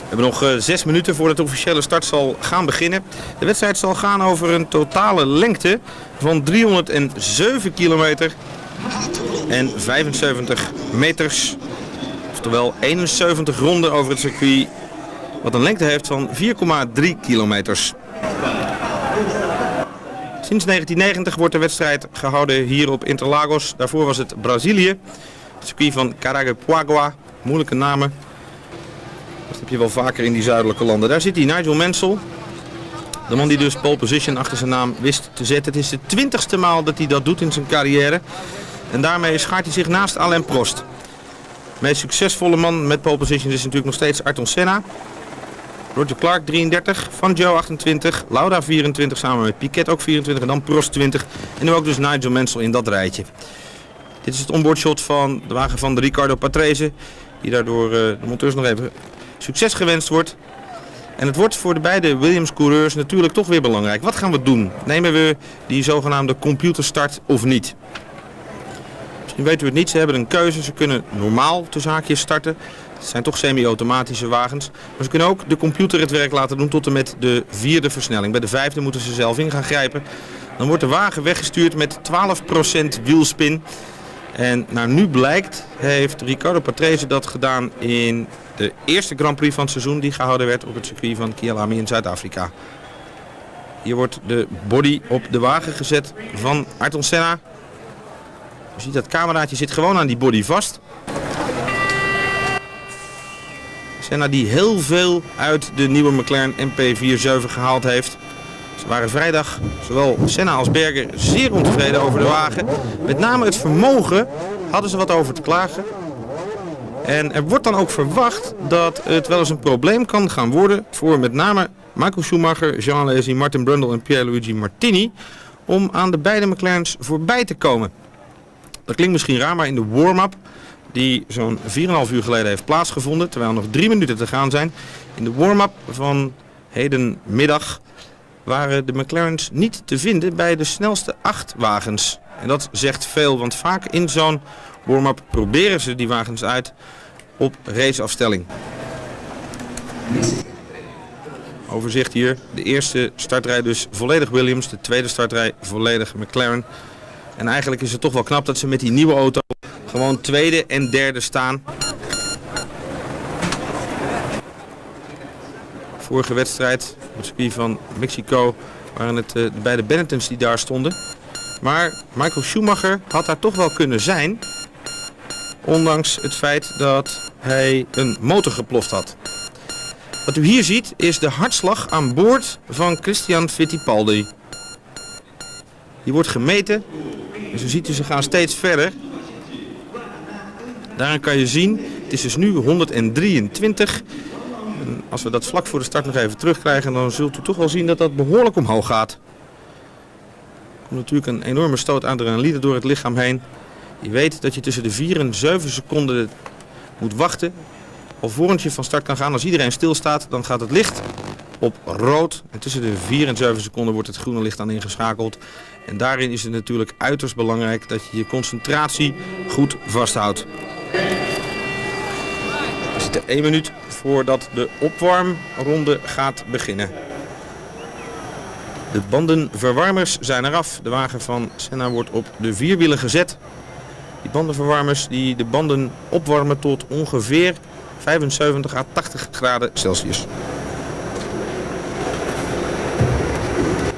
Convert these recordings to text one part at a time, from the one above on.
We hebben nog 6 minuten voordat de officiële start zal gaan beginnen. De wedstrijd zal gaan over een totale lengte van 307 kilometer en 75 meters. Oftewel 71 ronden over het circuit, wat een lengte heeft van 4,3 kilometers. Sinds 1990 wordt de wedstrijd gehouden hier op Interlagos. Daarvoor was het Brazilië, het circuit van Caraguaguá, moeilijke namen. Dat heb je wel vaker in die zuidelijke landen. Daar zit hij, Nigel Mansell. De man die dus pole position achter zijn naam wist te zetten. Het is de 20ste maal dat hij dat doet in zijn carrière. En daarmee schaart hij zich naast Alain Prost. De meest succesvolle man met pole position is natuurlijk nog steeds Ayrton Senna. Roger Clark 33, Fangio 28, Lauda 24 samen met Piquet ook 24 en dan Prost 20. En nu ook dus Nigel Mansell in dat rijtje. Dit is het onboardshot van de wagen van Riccardo Patrese, die daardoor de monteurs nog even succes gewenst wordt. En het wordt voor de beide Williams-coureurs natuurlijk toch weer belangrijk. Wat gaan we doen? Nemen we die zogenaamde computerstart of niet? Misschien weten we het niet, ze hebben een keuze. Ze kunnen normaal tussen haakjes starten. Het zijn toch semi-automatische wagens. Maar ze kunnen ook de computer het werk laten doen tot en met de 4e versnelling. Bij de 5e moeten ze zelf in gaan grijpen. Dan wordt de wagen weggestuurd met 12% wielspin. En naar nu blijkt, heeft Riccardo Patrese dat gedaan in de eerste Grand Prix van het seizoen die gehouden werd op het circuit van Kialami in Zuid-Afrika. Hier wordt de body op de wagen gezet van Ayrton Senna. Je ziet dat cameraatje zit gewoon aan die body vast. Senna die heel veel uit de nieuwe McLaren MP47 gehaald heeft. Ze waren vrijdag, zowel Senna als Berger, zeer ontevreden over de wagen. Met name het vermogen hadden ze wat over te klagen. En er wordt dan ook verwacht dat het wel eens een probleem kan gaan worden voor met name Michael Schumacher, Jean Alesi, Martin Brundle en Pierluigi Martini om aan de beide McLarens voorbij te komen. Dat klinkt misschien raar, maar in de warm-up die zo'n 4,5 uur geleden heeft plaatsgevonden, terwijl nog 3 minuten te gaan zijn, in de warm-up van hedenmiddag waren de McLarens niet te vinden bij de snelste 8 wagens. En dat zegt veel, want vaak in zo'n warm-up proberen ze die wagens uit op raceafstelling. Overzicht hier. De eerste startrij dus volledig Williams, de tweede startrij volledig McLaren. En eigenlijk is het toch wel knap dat ze met die nieuwe auto gewoon tweede en derde staan. Vorige wedstrijd op het circuit van Mexico waren het de beide Bennettons die daar stonden. Maar Michael Schumacher had daar toch wel kunnen zijn. Ondanks het feit dat hij een motor geploft had. Wat u hier ziet is de hartslag aan boord van Christian Fittipaldi. Die wordt gemeten. Dus u ziet, ze gaan steeds verder. Daarin kan je zien, het is dus nu 123. En als we dat vlak voor de start nog even terugkrijgen, dan zult u toch wel zien dat dat behoorlijk omhoog gaat. Er komt natuurlijk een enorme stoot adrenaline door het lichaam heen. Je weet dat je tussen de 4 en 7 seconden moet wachten. Alvorens je van start kan gaan. Als iedereen stilstaat, dan gaat het licht op rood. En tussen de 4 en 7 seconden wordt het groene licht aan ingeschakeld. En daarin is het natuurlijk uiterst belangrijk dat je je concentratie goed vasthoudt. Er zit 1 minuut voordat de opwarmronde gaat beginnen. De bandenverwarmers zijn eraf. De wagen van Senna wordt op de 4 wielen gezet. Die bandenverwarmers die de banden opwarmen tot ongeveer 75 à 80 graden Celsius. Het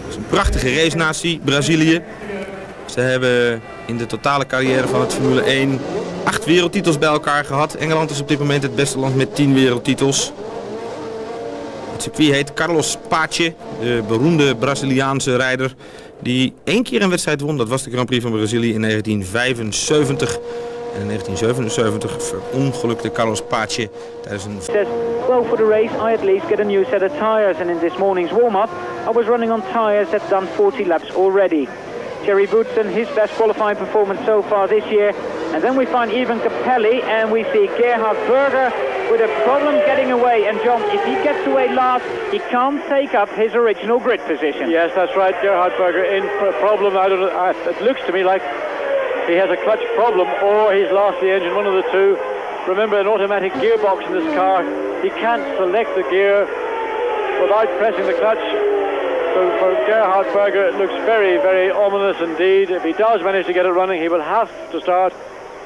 is een prachtige racenatie, Brazilië. Ze hebben in de totale carrière van het Formule 1 8 wereldtitels bij elkaar gehad. Engeland is op dit moment het beste land met 10 wereldtitels. Het circuit heet Carlos Pace, de beroemde Braziliaanse rijder die 1 keer een wedstrijd won. Dat was de Grand Prix van Brazilië in 1975. En in 1977 verongelukte Carlos Pace tijdens een... Well, for the race, I at least get a new set of tires, and in this morning's warm-up, I was running on tires that done 40 laps already. Jerry Boutsen, his best qualifying performance so far this year. And then we find Ivan Capelli, and we see Gerhard Berger with a problem getting away. And John, if he gets away last, he can't take up his original grid position. Yes, that's right, Gerhard Berger in for a problem. I don't know, it looks to me like he has a clutch problem or he's lost the engine, one of the two. remember, an automatic gearbox in this car. He can't select the gear without pressing the clutch. So for Gerhard Berger, it looks very, very ominous indeed. If he does manage to get it running, he will have to start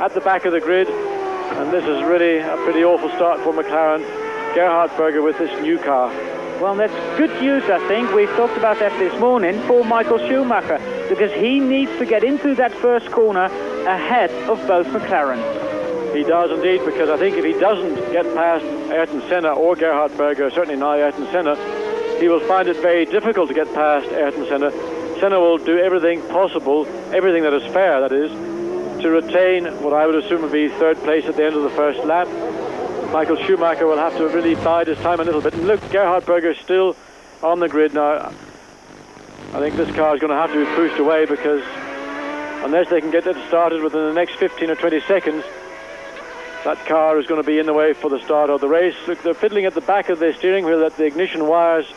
at the back of the grid. And this is really a pretty awful start for McLaren. Gerhard Berger with this new car. Well, that's good news, I think. We've talked about that this morning for Michael Schumacher, because he needs to get into that first corner ahead of both McLarens. He does indeed, because I think if he doesn't get past Ayrton Senna or Gerhard Berger, certainly now Ayrton Senna, he will find it very difficult to get past Ayrton Senna. Senna will do everything possible, everything that is fair, that is, to retain what I would assume would be third place at the end of the first lap. Michael Schumacher will have to really bide his time a little bit. And look, Gerhard Berger still on the grid now. I think this car is going to have to be pushed away, because unless they can get it started within the next 15 or 20 seconds, that car is going to be in the way for the start of the race. Look, they're fiddling at the back of the steering wheel at the ignition wires.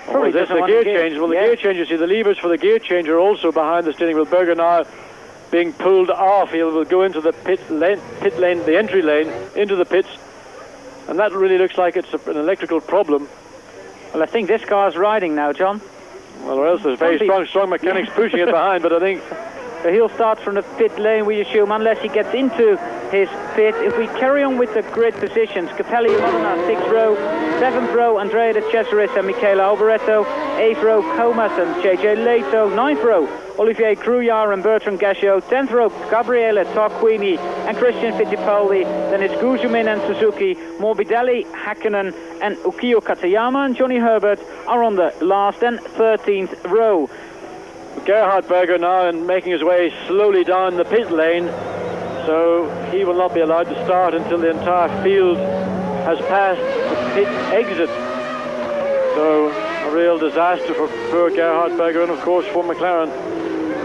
Probably there's the gear change. Well, the gear change, you see, the levers for the gear change are also behind the steering wheel. Berger now being pulled off. He will go into the pit lane, the entry lane, into the pits. And that really looks like it's an electrical problem. Well, I think this car's riding now, John. Well, or else there's very strong mechanics pushing it behind, but I think... So he'll start from the pit lane, we assume, unless he gets into his pit. If we carry on with the grid positions, Capelli and Modena, 6th row, 7th row, Andrea de Cesaris and Michele Alboreto, 8th row, Comas and JJ Leto, 9th row, Olivier Grouillard and Bertrand Gachot, 10th row, Gabriele Tarquini and Christian Fittipaldi, then it's Guzmin and Suzuki, Morbidelli, Hakkinen and Ukio Katayama and Johnny Herbert are on the last and 13th row. Gerhard Berger now and making his way slowly down the pit lane, so he will not be allowed to start until the entire field has passed the pit exit. So a real disaster for poor Gerhard Berger and of course for McLaren.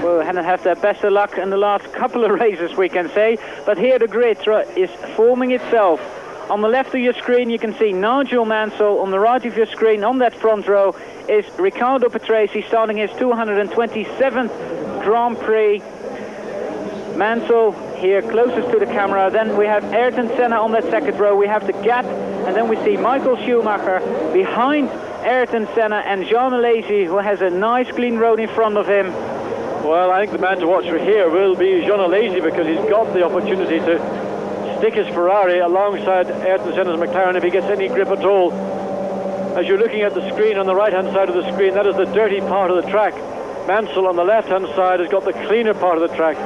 Well, they have their best of luck in the last couple of races, we can say, but here the grid is forming itself. On the left of your screen you can see Nigel Mansell. On the right of your screen, on that front row, is Riccardo Patrese starting his 227th Grand Prix. Mansell here closest to the camera. Then we have Ayrton Senna on that second row. We have the gap, and then we see Michael Schumacher behind Ayrton Senna and Jean Alesi, who has a nice clean road in front of him. Well, I think the man to watch for here will be Jean Alesi, because he's got the opportunity to stick his Ferrari alongside Ayrton Senna's McLaren if he gets any grip at all. As you're looking at the screen on the right-hand side of the screen, that is the dirty part of the track. Mansell on the left-hand side has got the cleaner part of the track.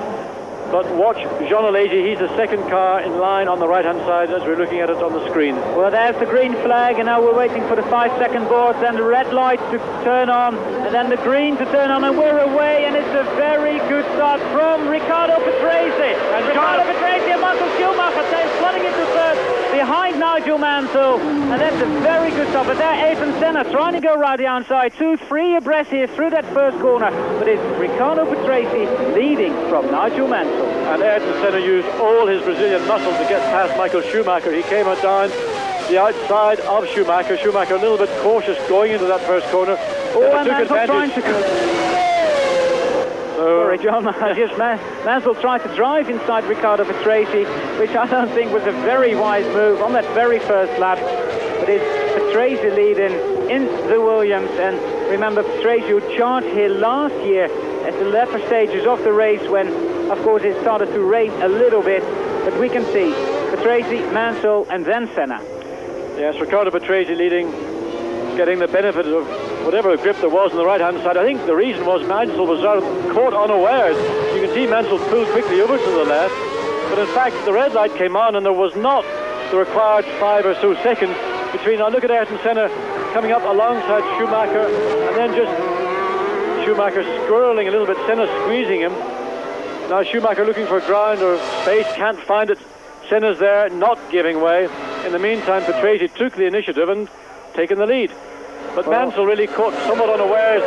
But watch Jean Alesi, he's the second car in line on the right-hand side as we're looking at it on the screen. Well, there's the green flag, and now we're waiting for the 5-second board, then the red light to turn on, and then the green to turn on, and we're away, and it's a very good start from Riccardo Patrese. And Riccardo Patrese and Michael Schumacher flooding into third behind Nigel Mansell, and that's a very good start. But there Ayrton Senna trying to go right the outside, 2-3 abreast here through that first corner, but it's Riccardo Patrese leading from Nigel Mansell. And Ayrton Senna used all his Brazilian muscle to get past Michael Schumacher. He came down the outside of Schumacher. Schumacher a little bit cautious going into that first corner. Oh, and Mansell trying to... Sorry, John. Mansell tried to drive inside Riccardo Patrese, which I don't think was a very wise move on that very first lap. But it's Patrese leading in the Williams. And remember, Patrese who charged here last year at the latter stages of the race when, of course, it started to rain a little bit. But we can see Patrese, Mansell, and then Senna. Yes, Riccardo Patrese leading, getting the benefit of whatever grip there was on the right-hand side. I think the reason was Mansell was caught unawares. You can see Mansell pulled quickly over to the left, but in fact the red light came on and there was not the required 5 or so seconds between. Now look at Ayrton Senna coming up alongside Schumacher, and then just Schumacher squirreling a little bit, Senna squeezing him. Now Schumacher looking for ground or space, can't find it. Senna's there, not giving way. In the meantime, Patrese took the initiative and taken the lead. But Mansell really caught somewhat unawares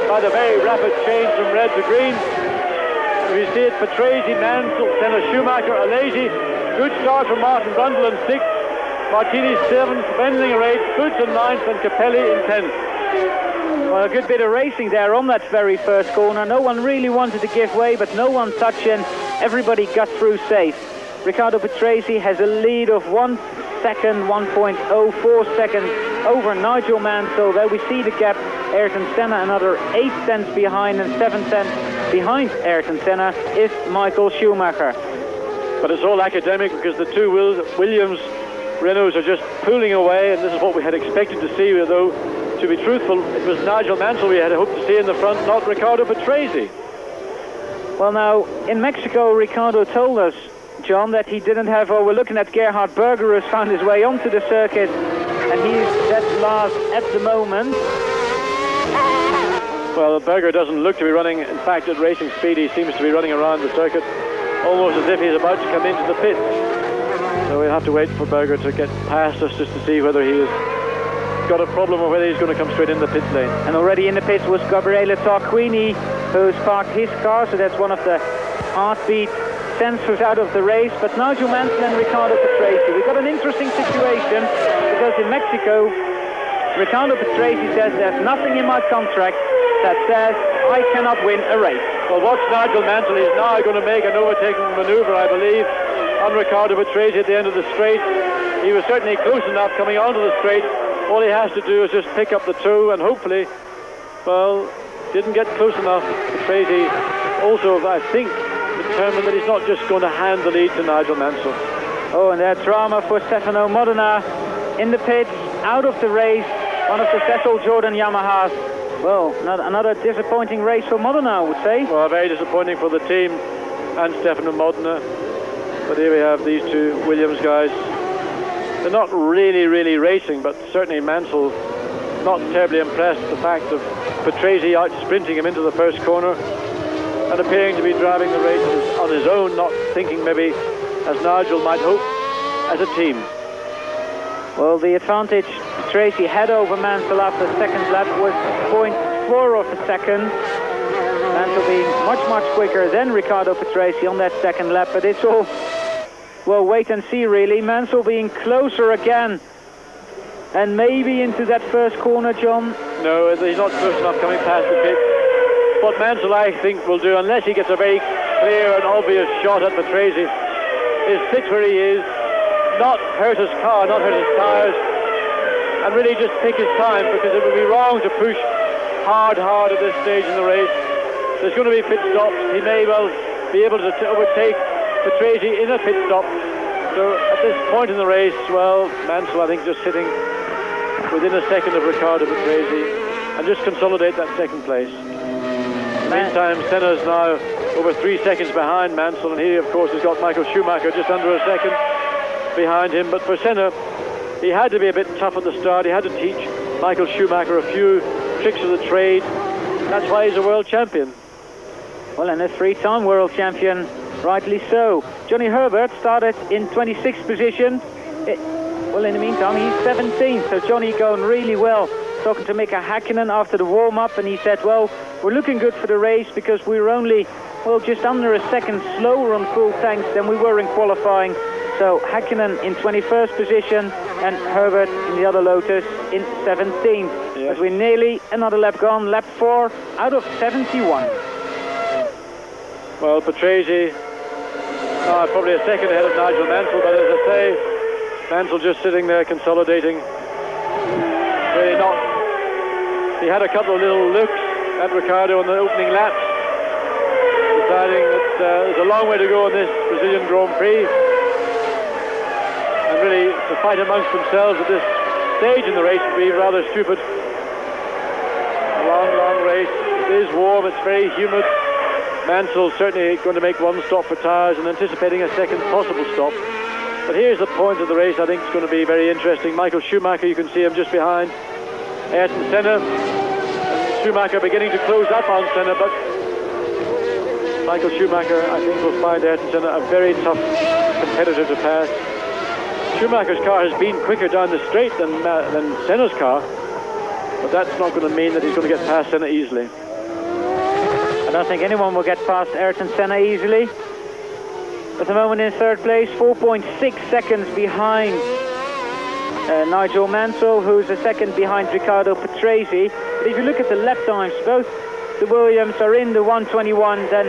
by the very rapid change from red to green. We see it, Patrese, Mansell, Senna, Schumacher, Alesi. Good start from Martin Brundle in 6th, Martini 7th, Wendling 8th, Goods in 9th, and Capelli in 10th. Well, a good bit of racing there on that very first corner. No one really wanted to give way, but no one touching. Everybody got through safe. Riccardo Patrese has a lead of 1 second, 1.04 seconds over Nigel Mansell. There we see the gap. Ayrton Senna another 8 tenths behind, and 7 tenths behind Ayrton Senna is Michael Schumacher. But it's all academic because the two Williams Renaults are just pulling away, and this is what we had expected to see, although, to be truthful, it was Nigel Mansell we had hoped to see in the front, not Riccardo Patrese. Well, now, in Mexico, Riccardo told us, John, that he didn't have, we're looking at Gerhard Berger, who's found his way onto the circuit, and he's dead last at the moment. Well, Berger doesn't look to be running, in fact, at racing speed. He seems to be running around the circuit, almost as if he's about to come into the pits. So we'll have to wait for Berger to get past us just to see whether he has got a problem or whether he's going to come straight in the pit lane. And already in the pits was Gabriele Tarquini, who's parked his car, so that's one of the heartbeat sensors out of the race. But Nigel Mansell and Riccardo Patrese, we've got an interesting situation, because in Mexico, Riccardo Patrese says there's nothing in my contract that says I cannot win a race. Well, watch Nigel Mansell. He's now going to make an overtaking maneuver, I believe, on Riccardo Patrese at the end of the straight. He was certainly close enough coming onto the straight. All he has to do is just pick up the two, and hopefully, well, didn't get close enough. Patrese also, I think, determined that he's not just going to hand the lead to Nigel Mansell. Oh, and that drama for Stefano Modena in the pits, out of the race, one of the Cecil Jordan Yamahas. Well, another disappointing race for Modena, I would say. Well, very disappointing for the team and Stefano Modena. But here we have these two Williams guys. They're not really racing, but certainly Mansell not terribly impressed with the fact of Patrese out sprinting him into the first corner and appearing to be driving the race on his own, not thinking maybe, as Nigel might hope, as a team. Well, the advantage Patrese had over Mansell after the second lap was 0.4 of a second. Mansell being much quicker than Riccardo Patrese on that second lap, but it's all, well, wait and see really. Mansell being closer again, and maybe into that first corner, John. No, he's not close enough coming past the pit. What Mansell, I think, will do, unless he gets a very clear and obvious shot at Patrese, is sit where he is, not hurt his car, not hurt his tyres, and really just take his time, because it would be wrong to push hard at this stage in the race. There's going to be pit stops. He may well be able to overtake Patrese in a pit stop. So at this point in the race, well, Mansell, I think, just sitting within a second of Riccardo Patrese and just consolidate that second place. In the meantime, Senna's now over 3 seconds behind Mansell, and he, of course, has got Michael Schumacher just under a second behind him. But for Senna, he had to be a bit tough at the start. He had to teach Michael Schumacher a few tricks of the trade. That's why he's a world champion. Well, and a 3-time world champion, rightly so. Johnny Herbert started in 26th position. Well, in the meantime, he's 17th, so Johnny going really well. Talking to Mika Häkkinen after the warm-up, and he said, well, we're looking good for the race because we were only, well, just under a second slower on full tanks than we were in qualifying. So Häkkinen in 21st position and Herbert in the other Lotus in 17th. Yes. As we're nearly another lap gone, lap 4 out of 71. Well, Patrese, probably a second ahead of Nigel Mansell, but as I say, Mansell just sitting there consolidating. Really not. He had a couple of little looks at Riccardo on the opening laps, deciding that there's a long way to go in this Brazilian Grand Prix. And really, to fight amongst themselves at this stage in the race would be rather stupid. A long race. It is warm, it's very humid. Mansell certainly going to make one stop for tyres and anticipating a second possible stop. But here's the point of the race I think is going to be very interesting. Michael Schumacher, you can see him just behind Ayrton Senna. And Schumacher beginning to close up on Senna, but Michael Schumacher, I think, will find Ayrton Senna a very tough competitor to pass. Schumacher's car has been quicker down the straight than Senna's car, but that's not going to mean that he's going to get past Senna easily. I don't think anyone will get past Ayrton Senna easily. At the moment in third place, 4.6 seconds behind Nigel Mansell, who's a second behind Riccardo Patrese. But if you look at the lap times, both the Williams are in the 121, then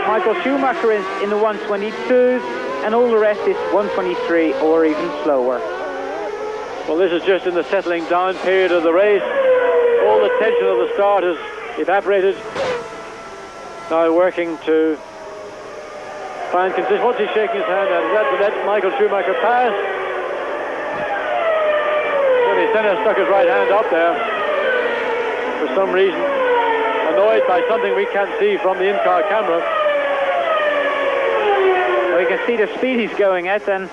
Michael Schumacher is in the 122s, and all the rest is 1:23 or even slower. Well, this is just in the settling down period of the race. All the tension of the start has evaporated. Now working to find consistency. What's he shaking his hand at? Is that to let Michael Schumacher pass? Tony Senna stuck his right hand up there for some reason, annoyed by something we can't see from the in-car camera. Well, you can see the speed he's going at, and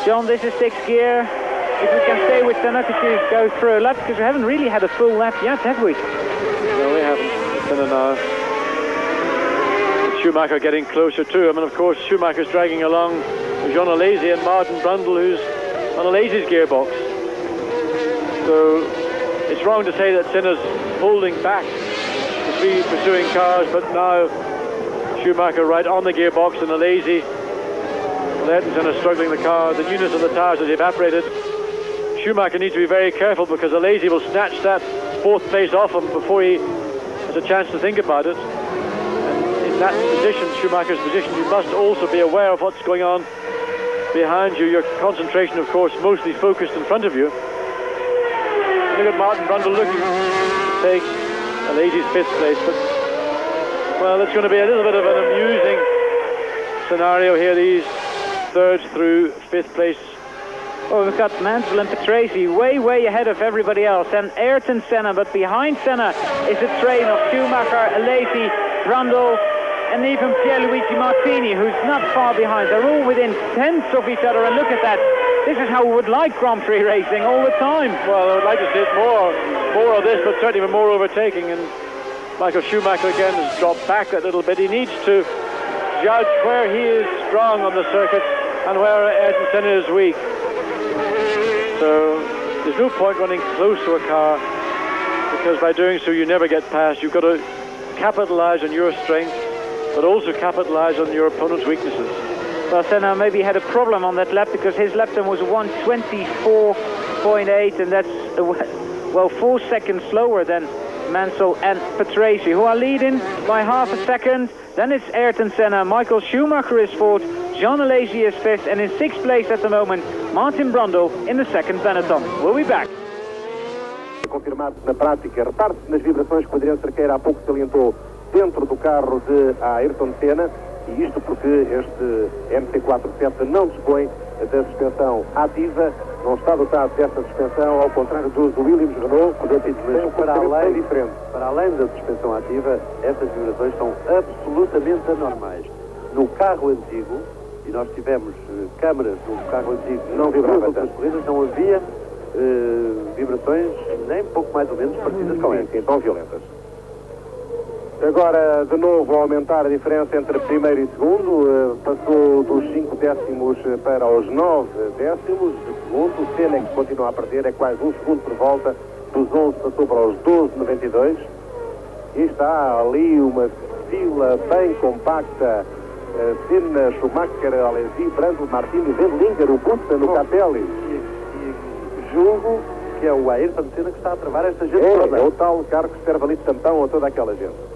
John, this is sixth gear. If we can stay with Senna, could you go through a lap? Because we haven't really had a full lap yet, have we? No, we haven't. Senna now. Schumacher getting closer to him, and of course Schumacher's dragging along Jean Alesi and Martin Brundle, who's on Alesi's gearbox. So it's wrong to say that Senna's holding back the three pursuing cars, but now Schumacher right on the gearbox, and Alesi, Ayrton Senna struggling the car. The newness of the tires has evaporated. Schumacher needs to be very careful, because Alesi will snatch that fourth place off him before he has a chance to think about it. That position, Schumacher's position, you must also be aware of what's going on behind you. Your concentration, of course, mostly focused in front of you. Look at Martin Brundle looking to take Alesi's fifth place, but well, it's going to be a little bit of an amusing scenario here, these third through fifth place. Oh, we've got Mansell and Patrese way ahead of everybody else, and Ayrton Senna, but behind Senna is a train of Schumacher, Alesi, Brundle, and even Pierluigi Martini, who's not far behind. They're all within tenths of each other, and look at that. This is how we would like Grand Prix racing all the time. Well, I would like to see more of this, but certainly more overtaking. And Michael Schumacher again has dropped back a little bit. He needs to judge where he is strong on the circuit and where Ayrton Senna is weak. So there's no point running close to a car, because by doing so you never get past. You've got to capitalize on your strength, but also capitalize on your opponent's weaknesses. Well, Senna maybe had a problem on that lap, because his lap time was 1:24.8, and that's, well, 4 seconds slower than Mansell and Patrese, who are leading by half a second. Then it's Ayrton Senna, Michael Schumacher is fourth, Jean Alesi is fifth, and in sixth place at the moment, Martin Brundle in the second Benetton. We'll be back. Confirmado na prática, reparte-se nas vibrações que o Adriano Cerqueira há pouco salientou dentro do carro de Ayrton Senna, e isto porque este MT-47 não dispõe da suspensão ativa, não está dotado desta suspensão, ao contrário dos Williams Renault, que para além da suspensão ativa, estas vibrações são absolutamente anormais. No carro antigo, e nós tivemos câmaras no carro antigo, não vibrava tanto, corridas, não havia vibrações nem pouco mais ou menos parecidas com estas, tão violentas. Agora, de novo, a aumentar a diferença entre primeiro e segundo, passou dos 5 décimos para os 9 décimos de segundo. O Senna, que continua a perder, é quase um segundo por volta, dos 11 passou para os 12,92. E está ali uma fila bem compacta: Senna, Schumacher, Alesi, Brundle, Martini, Wendlinger, o Busta no Capelli. E julgo que é o Ayrton Senna que está a travar esta gente toda. É o tal carro que serve ali de tampão a toda aquela gente.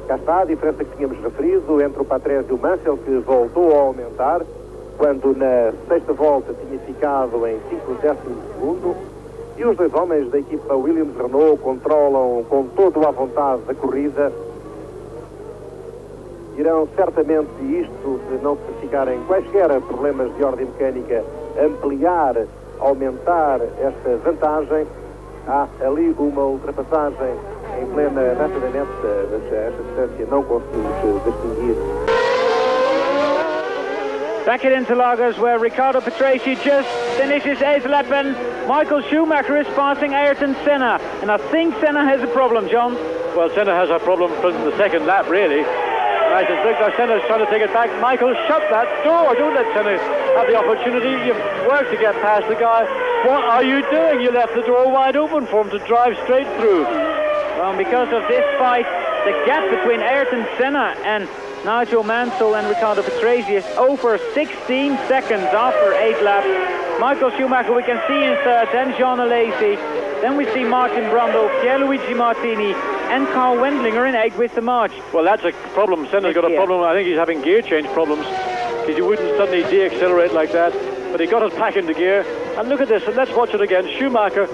Cá está a diferença que tínhamos referido entre o Patrese e o Mansell, que voltou a aumentar, quando na sexta volta tinha ficado em 5 décimos de segundo. E os dois homens da equipa Williams Renault controlam com toda a vontade da corrida. Irão certamente, isto se não se verificarem quaisquer problemas de ordem mecânica, ampliar, aumentar esta vantagem. Há ali uma ultrapassagem em plena reta da meta, mas esta distância não conseguimos distinguir. Back at Interlagos, where Riccardo Patrese just finishes eighth lap, and Michael Schumacher is passing Ayrton Senna. And I think Senna has a problem, John. Well, Senna has a problem from the second lap, really. Nice and slick. Now Senna's trying to take it back. Michael, shut that door. Don't let Senna have the opportunity. You've worked to get past the guy. What are you doing? You left the door wide open for him to drive straight through. Well, because of this fight, the gap between Ayrton Senna and Nigel Mansell and Riccardo Patrese is over 16 seconds after 8 laps. Michael Schumacher we can see in third, then Jean Alesi. Then we see Martin Brundle, Pierluigi Martini and Carl Wendlinger in 8th with the march. Well, that's a problem. Senna's got a problem. I think he's having gear change problems. because you wouldn't suddenly de-accelerate like that. But he got it back into gear. And look at this, and let's watch it again. Schumacher,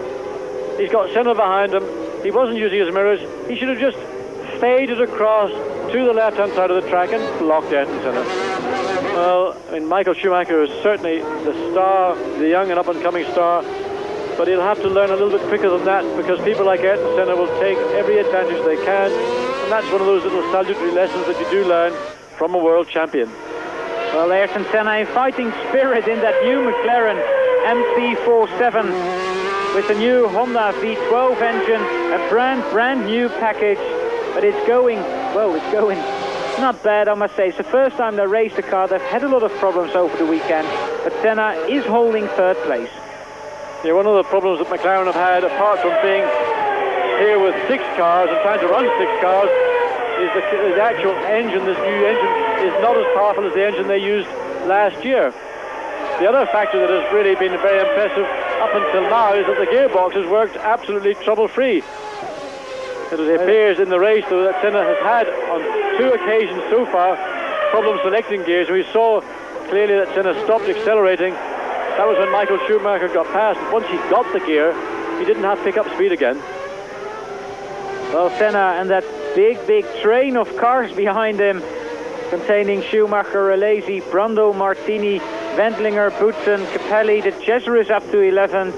he's got Senna behind him. He wasn't using his mirrors. He should have just faded across to the left-hand side of the track and blocked Ayrton Senna. Well, I mean, Michael Schumacher is certainly the star, the young and up-and-coming star, but he'll have to learn a little bit quicker than that, because people like Ayrton Senna will take every advantage they can, and that's one of those little salutary lessons that you do learn from a world champion. Well, Ayrton Senna in fighting spirit in that new McLaren MP47 with the new Honda V12 engine, a brand new package, but it's going, well, it's going not bad, I must say. It's the first time they raced the car. They've had a lot of problems over the weekend, but Senna is holding third place. Yeah, one of the problems that McLaren have had, apart from being here with 6 cars and trying to run 6 cars, is the actual engine. This new engine is not as powerful as the engine they used last year. The other factor that has really been very impressive up until now is that the gearbox has worked absolutely trouble-free. It appears in the race, though, that Senna has had, on 2 occasions so far, problems selecting gears. We saw clearly that Senna stopped accelerating. That was when Michael Schumacher got past. Once he got the gear, he didn't have pick-up speed again. Well, Senna and that big train of cars behind him, containing Schumacher, Alesi, Brundle, Martini, Wendlinger, Boutsen, Capelli. The Cesar is up to 11.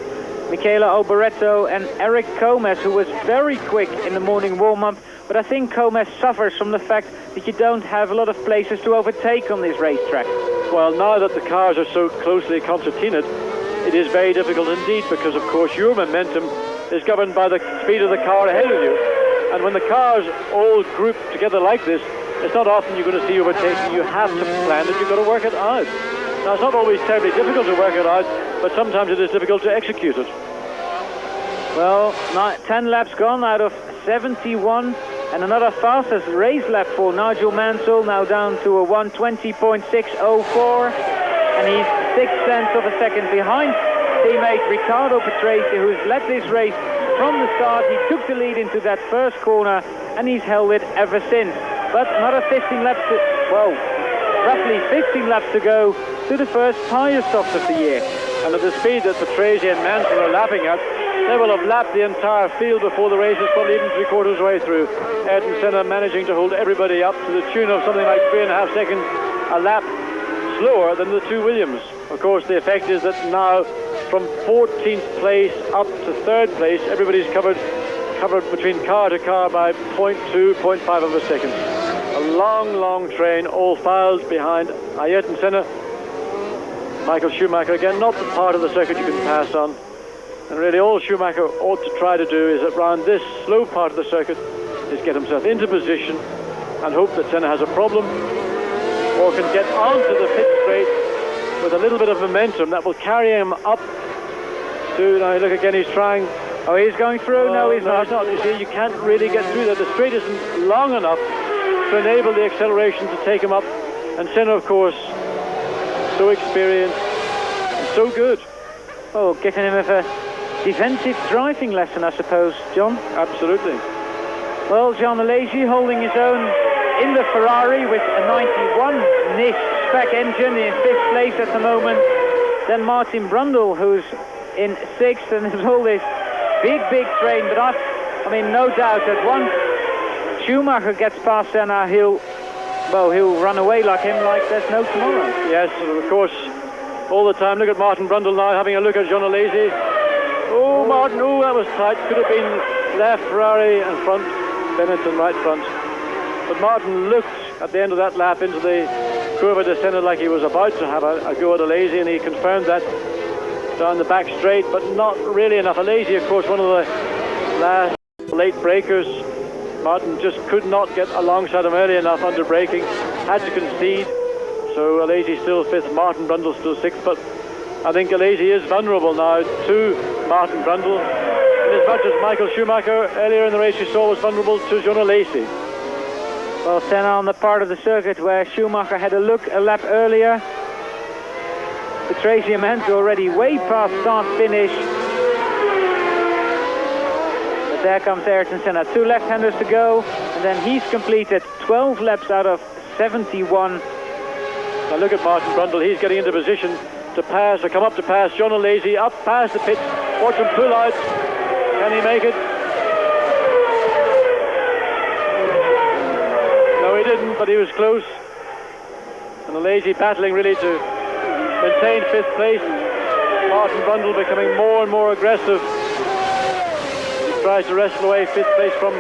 Michele Alboreto and Eric Gomez, who was very quick in the morning warm-up, but I think Gomez suffers from the fact that you don't have a lot of places to overtake on this racetrack. Well, now that the cars are so closely concertinaed, it is very difficult indeed, because of course your momentum is governed by the speed of the car ahead of you. And when the cars all group together like this, it's not often you're going to see overtaking. You have to plan it, you've got to work it out. Now, it's not always terribly difficult to work it out, but sometimes it is difficult to execute it. Well, 10 laps gone out of 71, and another fastest race lap for Nigel Mansell, now down to a 1:20.604, and he's 0.6 of a second behind teammate Riccardo Patrese, who's led this race from the start. He took the lead into that first corner, and he's held it ever since. But another 15 laps to, well, roughly 15 laps to go to the first tyre stops of the year. And at the speed that Patrese and Mansell are lapping at, they will have lapped the entire field before the race is probably even 3/4 way through. Ayrton Senna managing to hold everybody up to the tune of something like 3.5 seconds a lap slower than the 2 Williams. Of course, the effect is that now from 14th place up to 3rd place, everybody's covered between car to car by 0.2, 0.5 of a second. A long train, all filed behind Ayrton Senna. Michael Schumacher, again, not the part of the circuit you can pass on. And really all Schumacher ought to try to do is, around this slow part of the circuit, is get himself into position and hope that Senna has a problem, or can get onto the pit straight with a little bit of momentum that will carry him up to, now look again, he's trying. Oh, he's going through? No, he's not. You see, you can't really get through that. The straight isn't long enough to enable the acceleration to take him up. And Senna, of course, so experienced and so good. Oh, giving him a defensive driving lesson, I suppose, John. Absolutely. Well, Jean Alesi holding his own in the Ferrari with a 91 NIS spec engine in 5th place at the moment. Then Martin Brundle, who's in 6th, and there's all this big train. But I mean, no doubt that once Schumacher gets past Senna, he'll run away like him like there's no tomorrow. Yes, of course, all the time. Look at Martin Brundle now having a look at Jean Alesi. Oh, Martin, oh, that was tight. Could have been left Ferrari and front, Benetton right front. But Martin looked at the end of that lap into the Curva de Senna like he was about to have a go at Alesi, and he confirmed that down the back straight, but not really enough. Alesi, of course, one of the last late breakers. Martin just could not get alongside him early enough under braking, had to concede. So Alesi still 5th, Martin Brundle still 6th, but I think Alesi is vulnerable now to Martin Brundle, in as much as Michael Schumacher earlier in the race you saw was vulnerable to Jean Alesi. Well, Senna on the part of the circuit where Schumacher had a lap earlier. Patrese and Mansell already way past start-finish. But there comes Ayrton Senna. 2 left-handers to go, and then he's completed 12 laps out of 71. Now look at Martin Brundle. He's getting into position to pass, or come up to pass John O'Lazy, up past the pits. Watch him pull out. Can he make it? No, he didn't, but he was close. And O'Lazy battling really to maintain 5th place. Martin Brundle becoming more and more aggressive. He tries to wrestle away 5th place from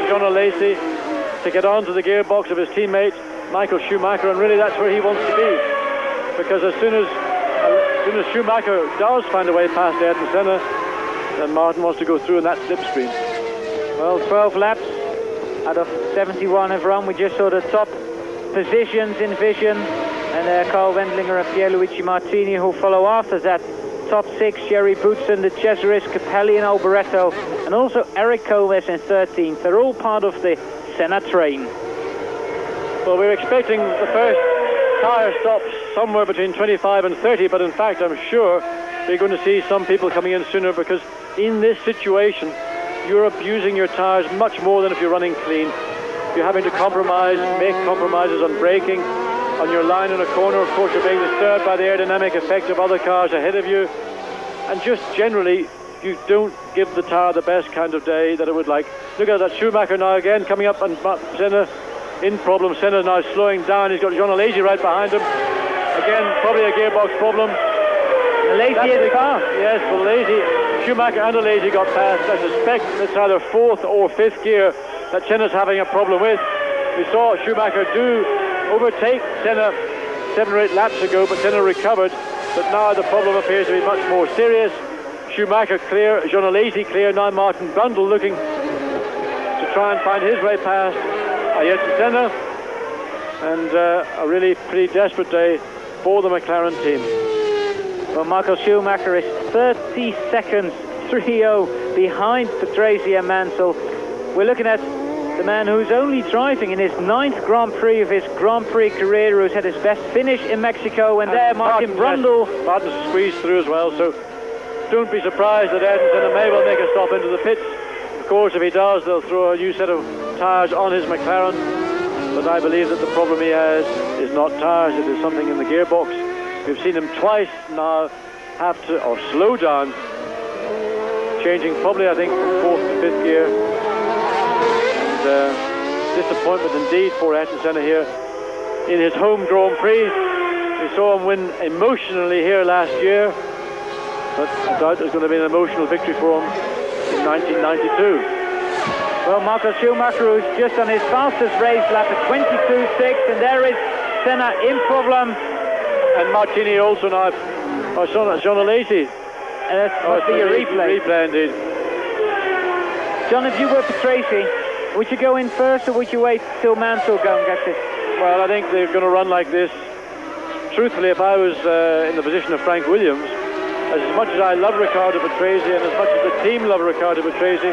John O'Lazy to get onto the gearbox of his teammate Michael Schumacher, and really that's where he wants to be, because as soon as Schumacher does find a way past Ayrton Senna, then Martin wants to go through in that slipstream. Well, 12 laps out of 71 have run. We just saw the top positions in vision, and Carl Wendlinger and Pierluigi Martini who follow after that. Top 6, Jerry Boutsen, the Cesaris, Capelli and Alboreto, and also Eric Coves in 13th. They're all part of the Senna train. Well, we're expecting the first tyre stops somewhere between 25 and 30, but in fact I'm sure we're going to see some people coming in sooner, because in this situation you're abusing your tyres much more than if you're running clean. You're having to compromise, make compromises on braking, on your line in a corner. Of course, you're being disturbed by the aerodynamic effect of other cars ahead of you, and just generally you don't give the tyre the best kind of day that it would like. Look at that Schumacher now again coming up, and Senna in problem. Senna now slowing down. He's got John O'Lazy right behind him. Again, probably a gearbox problem. O'Lazy is the car. Yes, O'Lazy, Schumacher and O'Lazy got past. I suspect it's either 4th or 5th gear that Senna's having a problem with. We saw Schumacher do overtake Senna 7 or 8 laps ago, but Senna recovered. But now the problem appears to be much more serious. Schumacher clear, John O'Lazy clear. Now Martin Brundle looking to try and find his way past Ayrton Senna, and a really pretty desperate day for the McLaren team. Well, Michael Schumacher is 30 seconds, 3-0 behind Patrese and Mansell. We're looking at the man who's only driving in his 9th Grand Prix of his Grand Prix career, who's had his best finish in Mexico, and there Martin Brundle. Martin's squeezed through as well, so don't be surprised that Ayrton Senna may well make a stop into the pits. Of course, if he does, they'll throw a new set of tyres on his McLaren, but I believe that the problem he has is not tyres, it is something in the gearbox. We've seen him twice now have to slow down, changing probably, I think, from 4th to 5th gear. And disappointment indeed for Ayrton Senna here in his home Grand Prix. We saw him win emotionally here last year, but I doubt there's going to be an emotional victory for him in 1992. Well, Michael Schumacher, who's just on his fastest race lap at 22.6, and there is Senna in problem. And Martini also now, John O'Lazy. That must be a replay. Replay indeed. John, if you were Patrese, would you go in first, or would you wait till Mansell go and get this? Well, I think they're going to run like this. Truthfully, if I was in the position of Frank Williams, as much as I love Riccardo Patrese and as much as the team love Riccardo Patrese,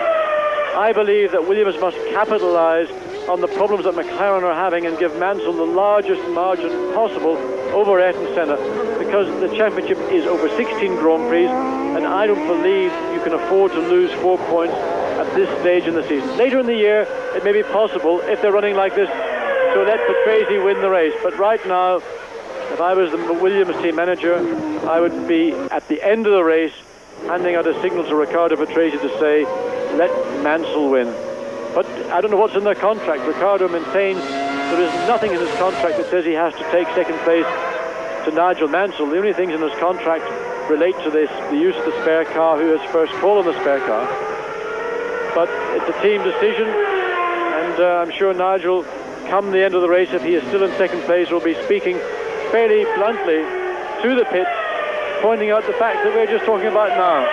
I believe that Williams must capitalise on the problems that McLaren are having and give Mansell the largest margin possible over Ayrton Senna, because the championship is over 16 Grand Prix, and I don't believe you can afford to lose 4 points at this stage in the season. Later in the year, it may be possible, if they're running like this, to let Patrese win the race. But right now, if I was the Williams team manager, I would be, at the end of the race, handing out a signal to Riccardo Patrese to say, let Mansell win. But I don't know what's in their contract. Riccardo maintains there is nothing in his contract that says he has to take second place to Nigel Mansell. The only things in his contract relate to this, the use of the spare car, who has first call on the spare car. But it's a team decision, and I'm sure Nigel, come the end of the race, if he is still in second place, will be speaking fairly bluntly to the pits, pointing out the facts that we're just talking about now.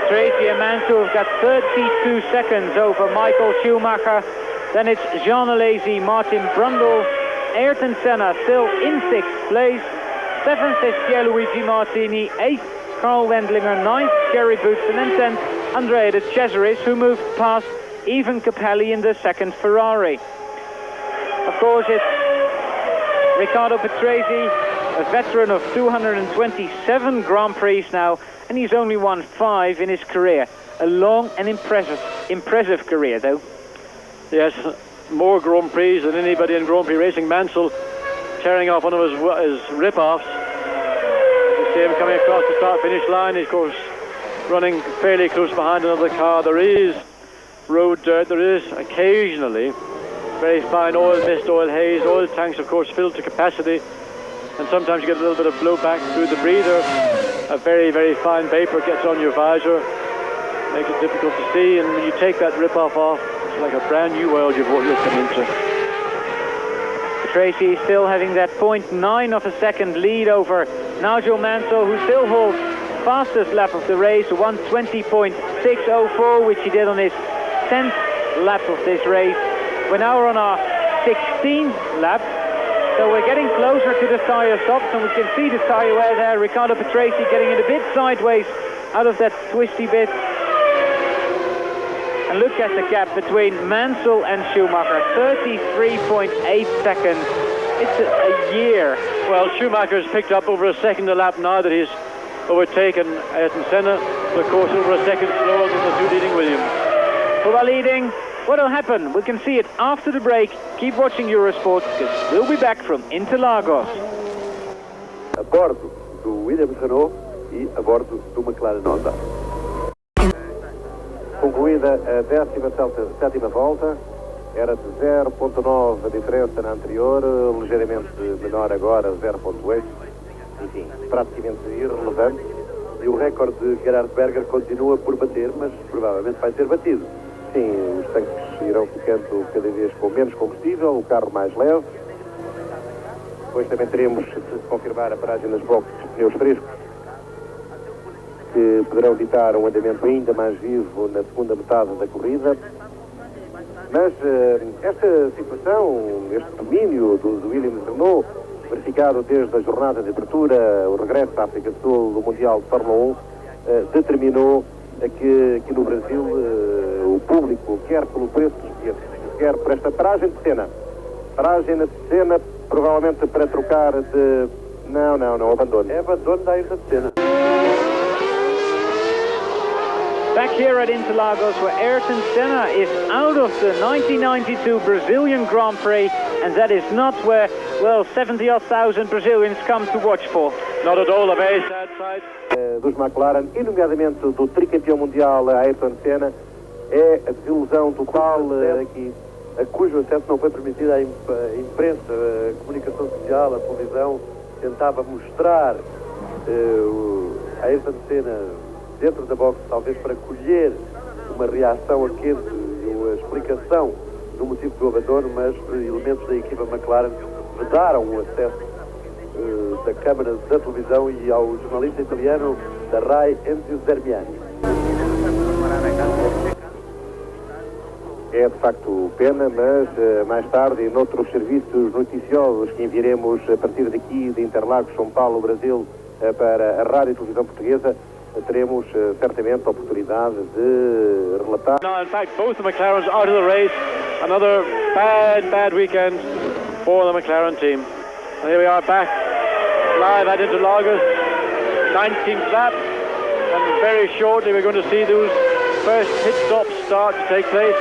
Tracy and Mansell have got 32 seconds over Michael Schumacher. Then it's Jean Alesi, Martin Brundle, Ayrton Senna still in 6th place. 7th is Pierluigi Martini, 8th Carl Wendlinger, 9th Jerry Boutsen, and 10th Andrea de Cesaris, who moved past Ivan Capelli in the 2nd Ferrari. Of course, it's Riccardo Patrese, a veteran of 227 Grand Prix now, and he's only won 5 in his career. A long and impressive career, though. Yes, more Grand Prix than anybody in Grand Prix racing. Mansell tearing off one of his rip-offs. You see him coming across the start-finish line. He's, of course, running fairly close behind another car. There is road dirt. There is occasionally very fine oil mist, oil haze. Oil tanks, of course, filled to capacity. And sometimes you get a little bit of blowback through the breather. A very, very fine vapor gets on your visor. Makes it difficult to see. And when you take that rip-off off, it's like a brand new world you've come into. Tracy still having that 0.9 of a second lead over Nigel Mansell, who still holds fastest lap of the race, 1:20.604, which he did on his 10th lap of this race. We're now on our 16th lap, so we're getting closer to the tyre stops, and we can see the tyre wear there. Riccardo Patrese getting it a bit sideways out of that twisty bit. And look at the gap between Mansell and Schumacher, 33.8 seconds. It's a year. Well, Schumacher's picked up over a second a lap now that he's overtaken Ayrton Senna, but of course over a second slower than the two leading Williams. Who are leading? What will happen? We can see it after the break. Keep watching Eurosport, because we'll be back from Interlagos. A bordo do Williams Renault e a bordo do McLaren Honda. Concluída a 17ª volta, era de 0.9 a diferença na anterior, ligeiramente menor agora, 0.8, enfim, praticamente irrelevante. E o recorde de Gerhard Berger continua por bater, mas provavelmente vai ser batido. Sim, os tanques irão ficando cada vez com menos combustível, o carro mais leve. Depois também teremos, se confirmar a paragem nas boxes, pneus frescos, que poderão ditar um andamento ainda mais vivo na segunda metade da corrida. Mas esta situação, este domínio do Williams Renault, verificado desde a jornada de abertura, o regresso à África do Sul do Mundial de Fórmula 1, determinou que no Brasil o público, quer pelo preço dos bilhetes, quer por esta paragem de cena. Paragem de cena, provavelmente para trocar de... Não, abandono. É abandono da Ayrton Senna. Back here at Interlagos, where Ayrton Senna is out of the 1992 Brazilian Grand Prix, and that is not where, well, 70,000 Brazilians come to watch for. Not at all, a very sad sight. Dos McLaren, e nomeadamente do tricampeão mundial Ayrton Senna, é a desilusão total aqui. A cujo acesso não foi permitido à imprensa, a comunicação social, a televisão, tentava mostrar a Ayrton Senna dentro da box, talvez para colher uma reação a quente e uma explicação do motivo do abandono, mas elementos da equipa McLaren vedaram o acesso da câmara da televisão e ao jornalista italiano da RAI, Enzio Zermiani. É de facto pena, mas mais tarde, em outros serviços noticiosos que enviaremos a partir daqui de Interlagos, São Paulo, Brasil, para a rádio e televisão portuguesa, teremos certamente a oportunidade de relatar. No, in fact, both the McLarens out of the race. Another bad weekend for the McLaren team. And here we are back live at Interlagos, 19th lap, and very shortly we're going to see those first pit stops start to take place.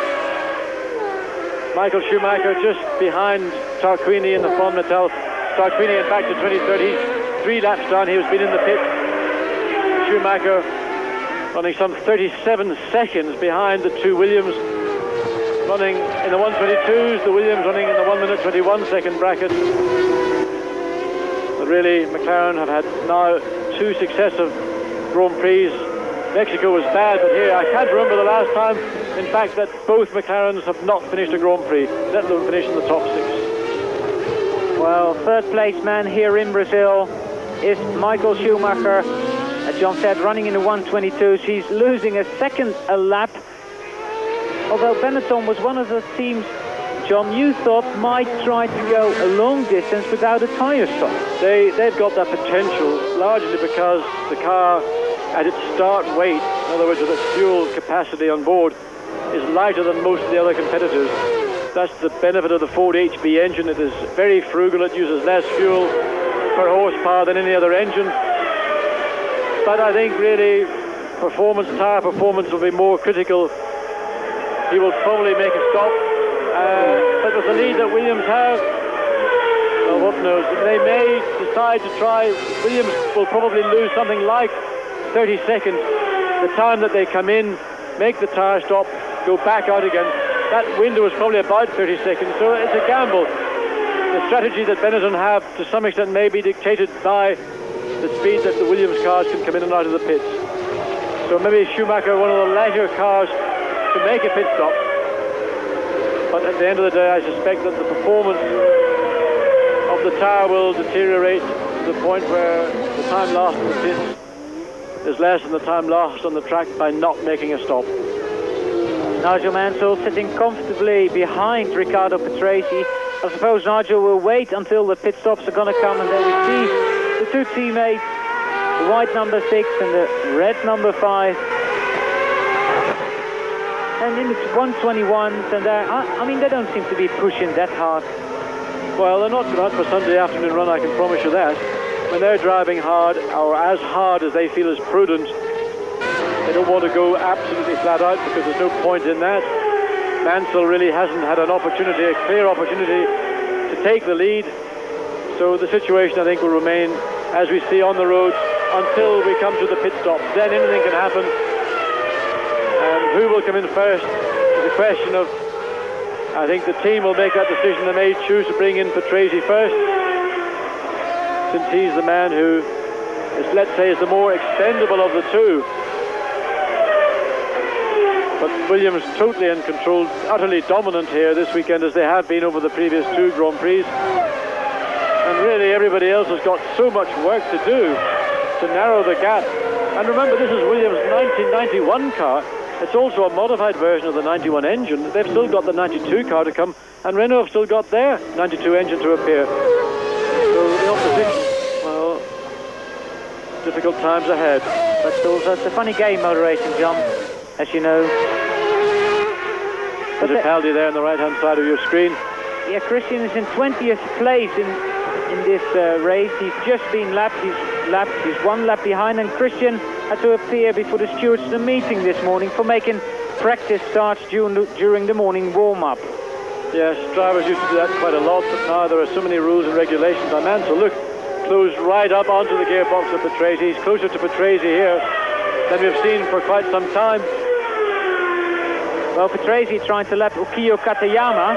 Michael Schumacher just behind Tarquini in the Formula Natal. Tarquini, in fact, in 2030, he's 3 laps down. He has been in the pit. Schumacher running some 37 seconds behind the two Williams, running in the 1:22s, the Williams running in the 1 minute 21 second bracket. But really, McLaren have had now 2 successive Grand Prix. Mexico was bad, but here I can't remember the last time, in fact, that both McLarens have not finished a Grand Prix, let alone finish in the top 6. Well, third place man here in Brazil is Michael Schumacher. As John said, running in the 1:22s, he's losing a second a lap. Although Benetton was one of the teams, John, you thought might try to go a long distance without a tyre stop. They've got that potential, largely because the car, at its start weight, in other words with its fuel capacity on board, is lighter than most of the other competitors. That's the benefit of the Ford HB engine. It is very frugal, it uses less fuel per horsepower than any other engine. But I think really tyre performance will be more critical. He will probably make a stop. But with the lead that Williams have, Well, what knows? They may decide to try. Williams will probably lose something like 30 seconds. The time that they come in, make the tyre stop, go back out again. That window is probably about 30 seconds, so it's a gamble. The strategy that Benetton have, to some extent, may be dictated by the speed that the Williams cars can come in and out of the pits. So maybe Schumacher, one of the leisure cars, to make a pit stop. But at the end of the day, I suspect that the performance of the tyre will deteriorate to the point where the time lost in the pits is less than the time lost on the track by not making a stop. Nigel Mansell sitting comfortably behind Riccardo Patrese. I suppose Nigel will wait until the pit stops are going to come, and then we see the two teammates, the white number 6 and the red number 5. And in it's 121s, and I mean, they don't seem to be pushing that hard. Well, they're not going out for Sunday afternoon run, I can promise you that. When they're driving hard, or as hard as they feel is prudent, they don't want to go absolutely flat out because there's no point in that. Mansell really hasn't had an opportunity, a clear opportunity to take the lead. So the situation, I think, will remain as we see on the road until we come to the pit stop. Then anything can happen. And who will come in first is a question of, I think the team will make that decision. They may choose to bring in Patrese first, since he's the man who is, let's say, is the more expendable of the two. But Williams totally in control, utterly dominant here this weekend, as they have been over the previous 2 Grand Prix. And really everybody else has got so much work to do to narrow the gap. And remember, this is Williams' 1991 car. It's also a modified version of the 91 engine. They've still got the 92 car to come, and Renault have still got their 92 engine to appear. So the opposition, well, difficult times ahead. But also it's a funny game, motor racing, John, as you know. There's a penalty there on the right-hand side of your screen. Yeah, Christian is in 20th place in this race. He's just been lapped. He's 1 lap behind, and Christian had to appear before the stewards in the meeting this morning for making practice starts during the morning warm-up. Yes, drivers used to do that quite a lot, but now there are so many rules and regulations on Mansell. Look, closed right up onto the gearbox of Patrese. He's closer to Patrese here than we've seen for quite some time. Well, Patrese trying to lap Ukiyo Katayama.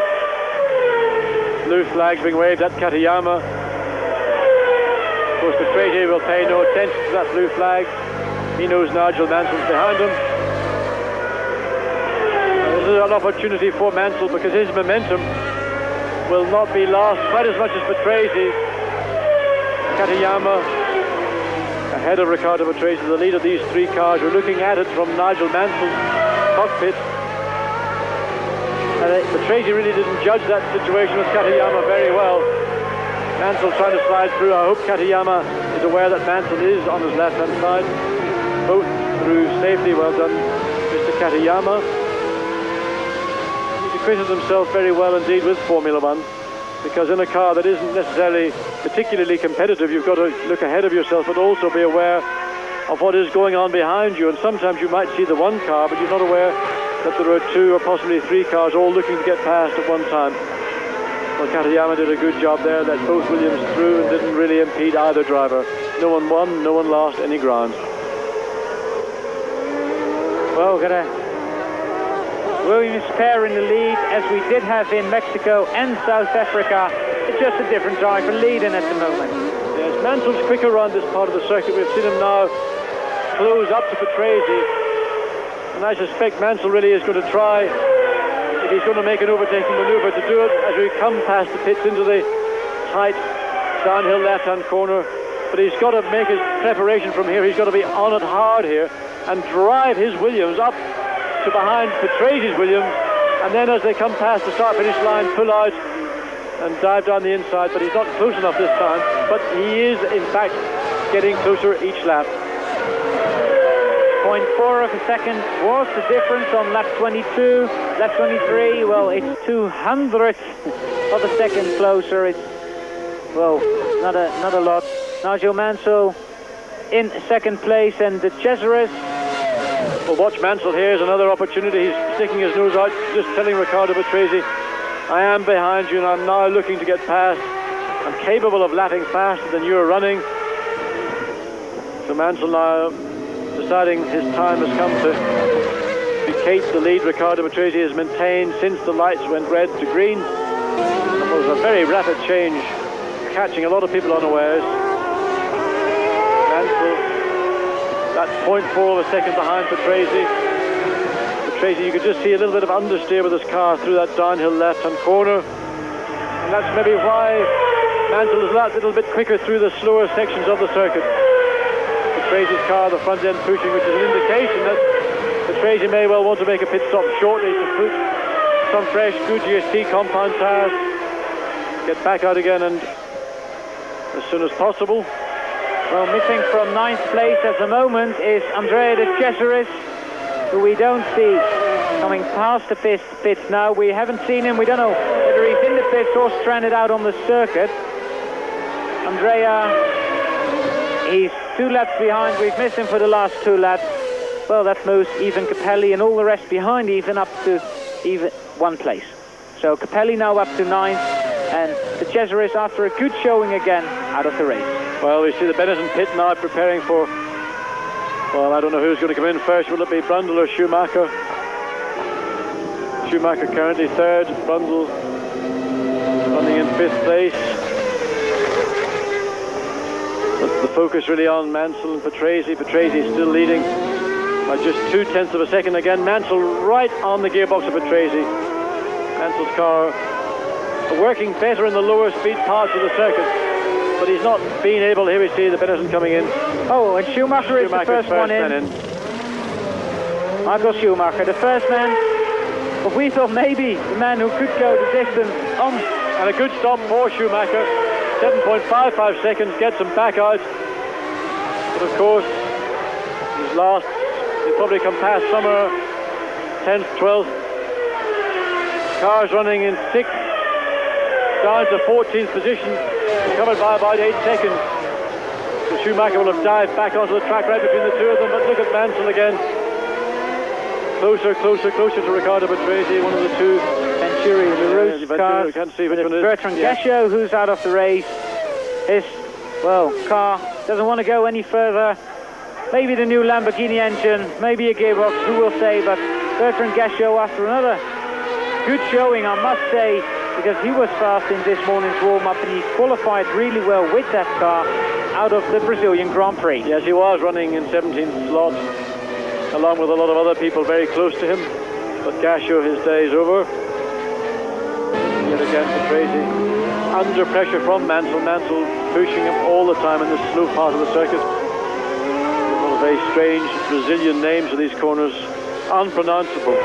Blue flags being waved at Katayama. Of course, Patrese will pay no attention to that blue flag. He knows Nigel Mansell's behind him. This is an opportunity for Mansell because his momentum will not be lost quite as much as Patrese. Katayama ahead of Riccardo Patrese, the lead of these 3 cars. We're looking at it from Nigel Mansell's cockpit. Patrese really didn't judge that situation with Katayama very well. Mansell trying to slide through. I hope Katayama is aware that Mansell is on his left-hand side. Both through safely. Well done, Mr. Katayama. He's acquitted himself very well indeed with Formula One, because in a car that isn't necessarily particularly competitive, you've got to look ahead of yourself, but also be aware of what is going on behind you. And sometimes you might see the one car, but you're not aware that there are 2 or possibly 3 cars all looking to get past at one time. Well, Katayama did a good job there, let both Williams through and didn't really impede either driver. No one won, no one lost any ground. Well, we've got a Williams pair in the lead, as we did have in Mexico and South Africa. It's just a different driver leading at the moment. Yes, Mansell's quicker around this part of the circuit. We've seen him now close up to Patrese. And I suspect Mansell really is going to try, if he's going to make an overtaking maneuver, to do it as we come past the pits into the tight downhill left-hand corner. But he's got to make his preparation from here. He's got to be on it hard here and drive his Williams up to behind Patrese's Williams. And then as they come past the start-finish line, pull out and dive down the inside. But he's not close enough this time. But he is, in fact, getting closer each lap. 0.4 of a second was the difference on lap 22. Lap 23, well, it's 200th of a second closer. It's, well, not a lot. Nigel Mansell in second place, and the Cesaris. Well, watch Mansell here is another opportunity. He's sticking his nose out, just telling Riccardo Patrese, I am behind you and I'm now looking to get past. I'm capable of lapping faster than you're running. So Mansell now deciding his time has come to vacate the lead. Riccardo Patrese has maintained since the lights went red to green. It was a very rapid change, catching a lot of people unawares. Mansell, that's 0.4 of a second behind Patrese. Patrese, you could just see a little bit of understeer with his car through that downhill left-hand corner. And that's maybe why Mansell is a little bit quicker through the slower sections of the circuit. Patrase's car, the front end pushing, which is an indication that Patrese may well want to make a pit stop shortly to put some fresh Goodyear C compound tires, get back out again and as soon as possible. Well, missing from 9th place at the moment is Andrea de Cesaris, who we don't see coming past the pits now. We haven't seen him. We don't know whether he's in the pits or stranded out on the circuit. Andrea, he's 2 laps behind. We've missed him for the last 2 laps. Well, that moves even Capelli and all the rest behind even up to even 1 place. So Capelli now up to 9th, and De Cesaris, after a good showing again, out of the race. Well, we see the Benetton pit now preparing for, well, I don't know who's going to come in first. Will it be Brundle or Schumacher? Schumacher currently 3rd, Brundle running in 5th place. But the focus really on Mansell and Patrese. Patrese still leading by just 0.2 of a second. Again, Mansell right on the gearbox of Patrese. Mansell's car working better in the lower speed parts of the circuit, but he's not being able. Here we see the Benetton coming in. Oh, and Schumacher is the first one in. Michael Schumacher, the first man. But we thought maybe the man who could go the distance on. And a good stop for Schumacher. 7.55 seconds, gets him back out. But of course, he's lost. He'll probably come past somewhere 10th, 12th. Cars running in 6th, down to 14th position, covered by about 8 seconds. So Schumacher will have dived back onto the track right between the two of them, but look at Mansell again. Closer, closer, closer to Riccardo Patrese, one of the two. Venturi, the Roos car. We can't see which one it is. Bertrand Gachot, who's out of the race. His, well, car doesn't want to go any further. Maybe the new Lamborghini engine, maybe a gearbox, who will say, but Bertrand Gachot, after another good showing, I must say, because he was fast in this morning's warm-up and he qualified really well with that car out of the Brazilian Grand Prix. Yes, he was running in 17th slot, along with a lot of other people very close to him. But Gachot, his day is over. Yet again, Patrese under pressure from Mansell. Mansell pushing him all the time in this slow part of the circuit. A lot of very strange Brazilian names for these corners, unpronounceable.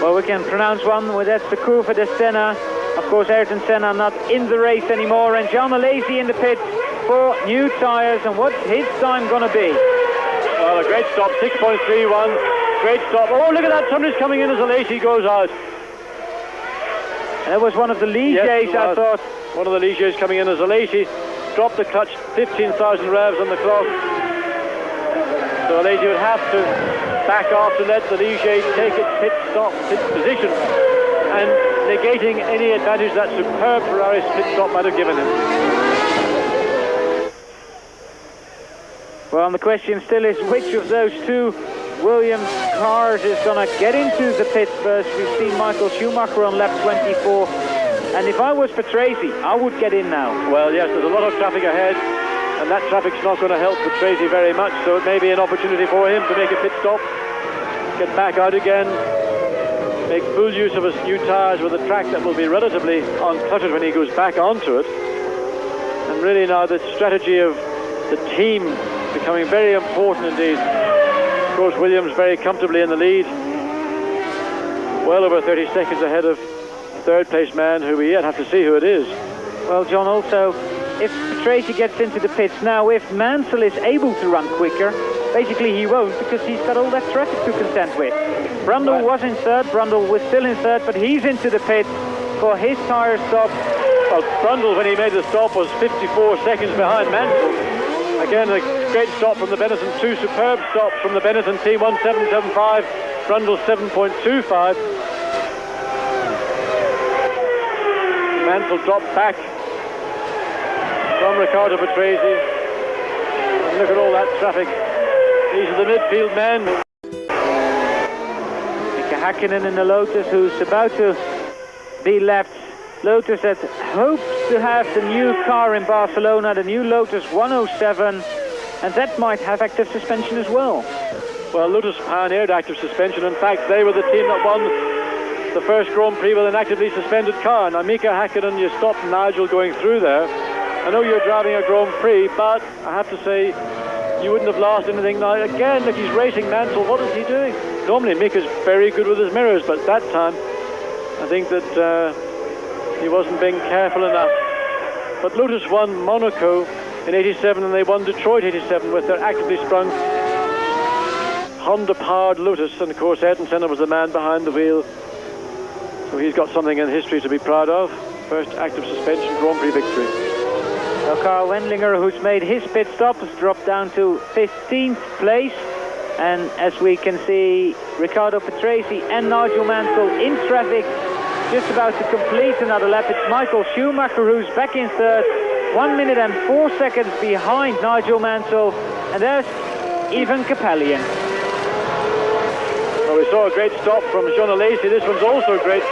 Well, we can pronounce one, well, that's the Curva de Senna. Of course, Ayrton Senna not in the race anymore, and John Alesi in the pits for new tyres. And what's his time going to be? Well, a great stop, 6.31. Great stop. Oh, look at that, somebody's coming in as Alesi goes out. And that was one of the Ligiers, I thought. One of the Ligiers coming in as Alesi. Dropped the clutch, 15,000 revs on the clock. So Alesi would have to back off to let the Ligier take its pit position, and negating any advantage that superb Ferrari's pit stop might have given him. Well, and the question still is which of those two Williams cars is going to get into the pits first. We've seen Michael Schumacher on lap 24, and if I was Patrese, I would get in now. Well, yes, there's a lot of traffic ahead, and that traffic's not going to help Patrese very much, so it may be an opportunity for him to make a pit stop, get back out again, make full use of his new tyres with a track that will be relatively uncluttered when he goes back onto it. And really now the strategy of the team becoming very important indeed. Of course, Williams very comfortably in the lead, well over 30 seconds ahead of third place man, who we yet have to see who it is. Well, John, also, if Patrese gets into the pits now, if Mansell is able to run quicker, basically he won't, because he's got all that traffic to contend with. Brundle was in third, Brundle was still in third, but he's into the pits for his tyre stop. Well, Brundle, when he made the stop, was 54 seconds behind Mansell. Again, a great stop from the Benetton, two superb stops from the Benetton team, 1.775, Brundle 7.25. Mansell dropped back from Riccardo Patrese. And look at all that traffic. These are the midfield men. Mika Häkkinen in the Lotus, who's about to be left. Lotus that hopes to have the new car in Barcelona, the new Lotus 107, and that might have active suspension as well. Well, Lotus pioneered active suspension. In fact, they were the team that won the first Grand Prix with an actively suspended car. Now, Mika Häkkinen, you stopped Nigel going through there. I know you're driving a Grand Prix, but I have to say, you wouldn't have lost anything. Now, again, look, he's racing Mansell. What is he doing? Normally, Mika's very good with his mirrors, but that time, I think that he wasn't being careful enough. But Lotus won Monaco in 87, and they won Detroit 87 with their actively sprung Honda-powered Lotus. And of course, Ayrton Senna was the man behind the wheel. So he's got something in history to be proud of. First active suspension Grand Prix victory. Now, Carl Wendlinger, who's made his pit stop, has dropped down to 15th place. And as we can see, Riccardo Patrese and Nigel Mansell in traffic, just about to complete another lap. It's Michael Schumacher who's back in third, 1 minute and 4 seconds behind Nigel Mansell. And there's Ivan Kapelian. Well, we saw a great stop from Jean Alesi. This one's also great.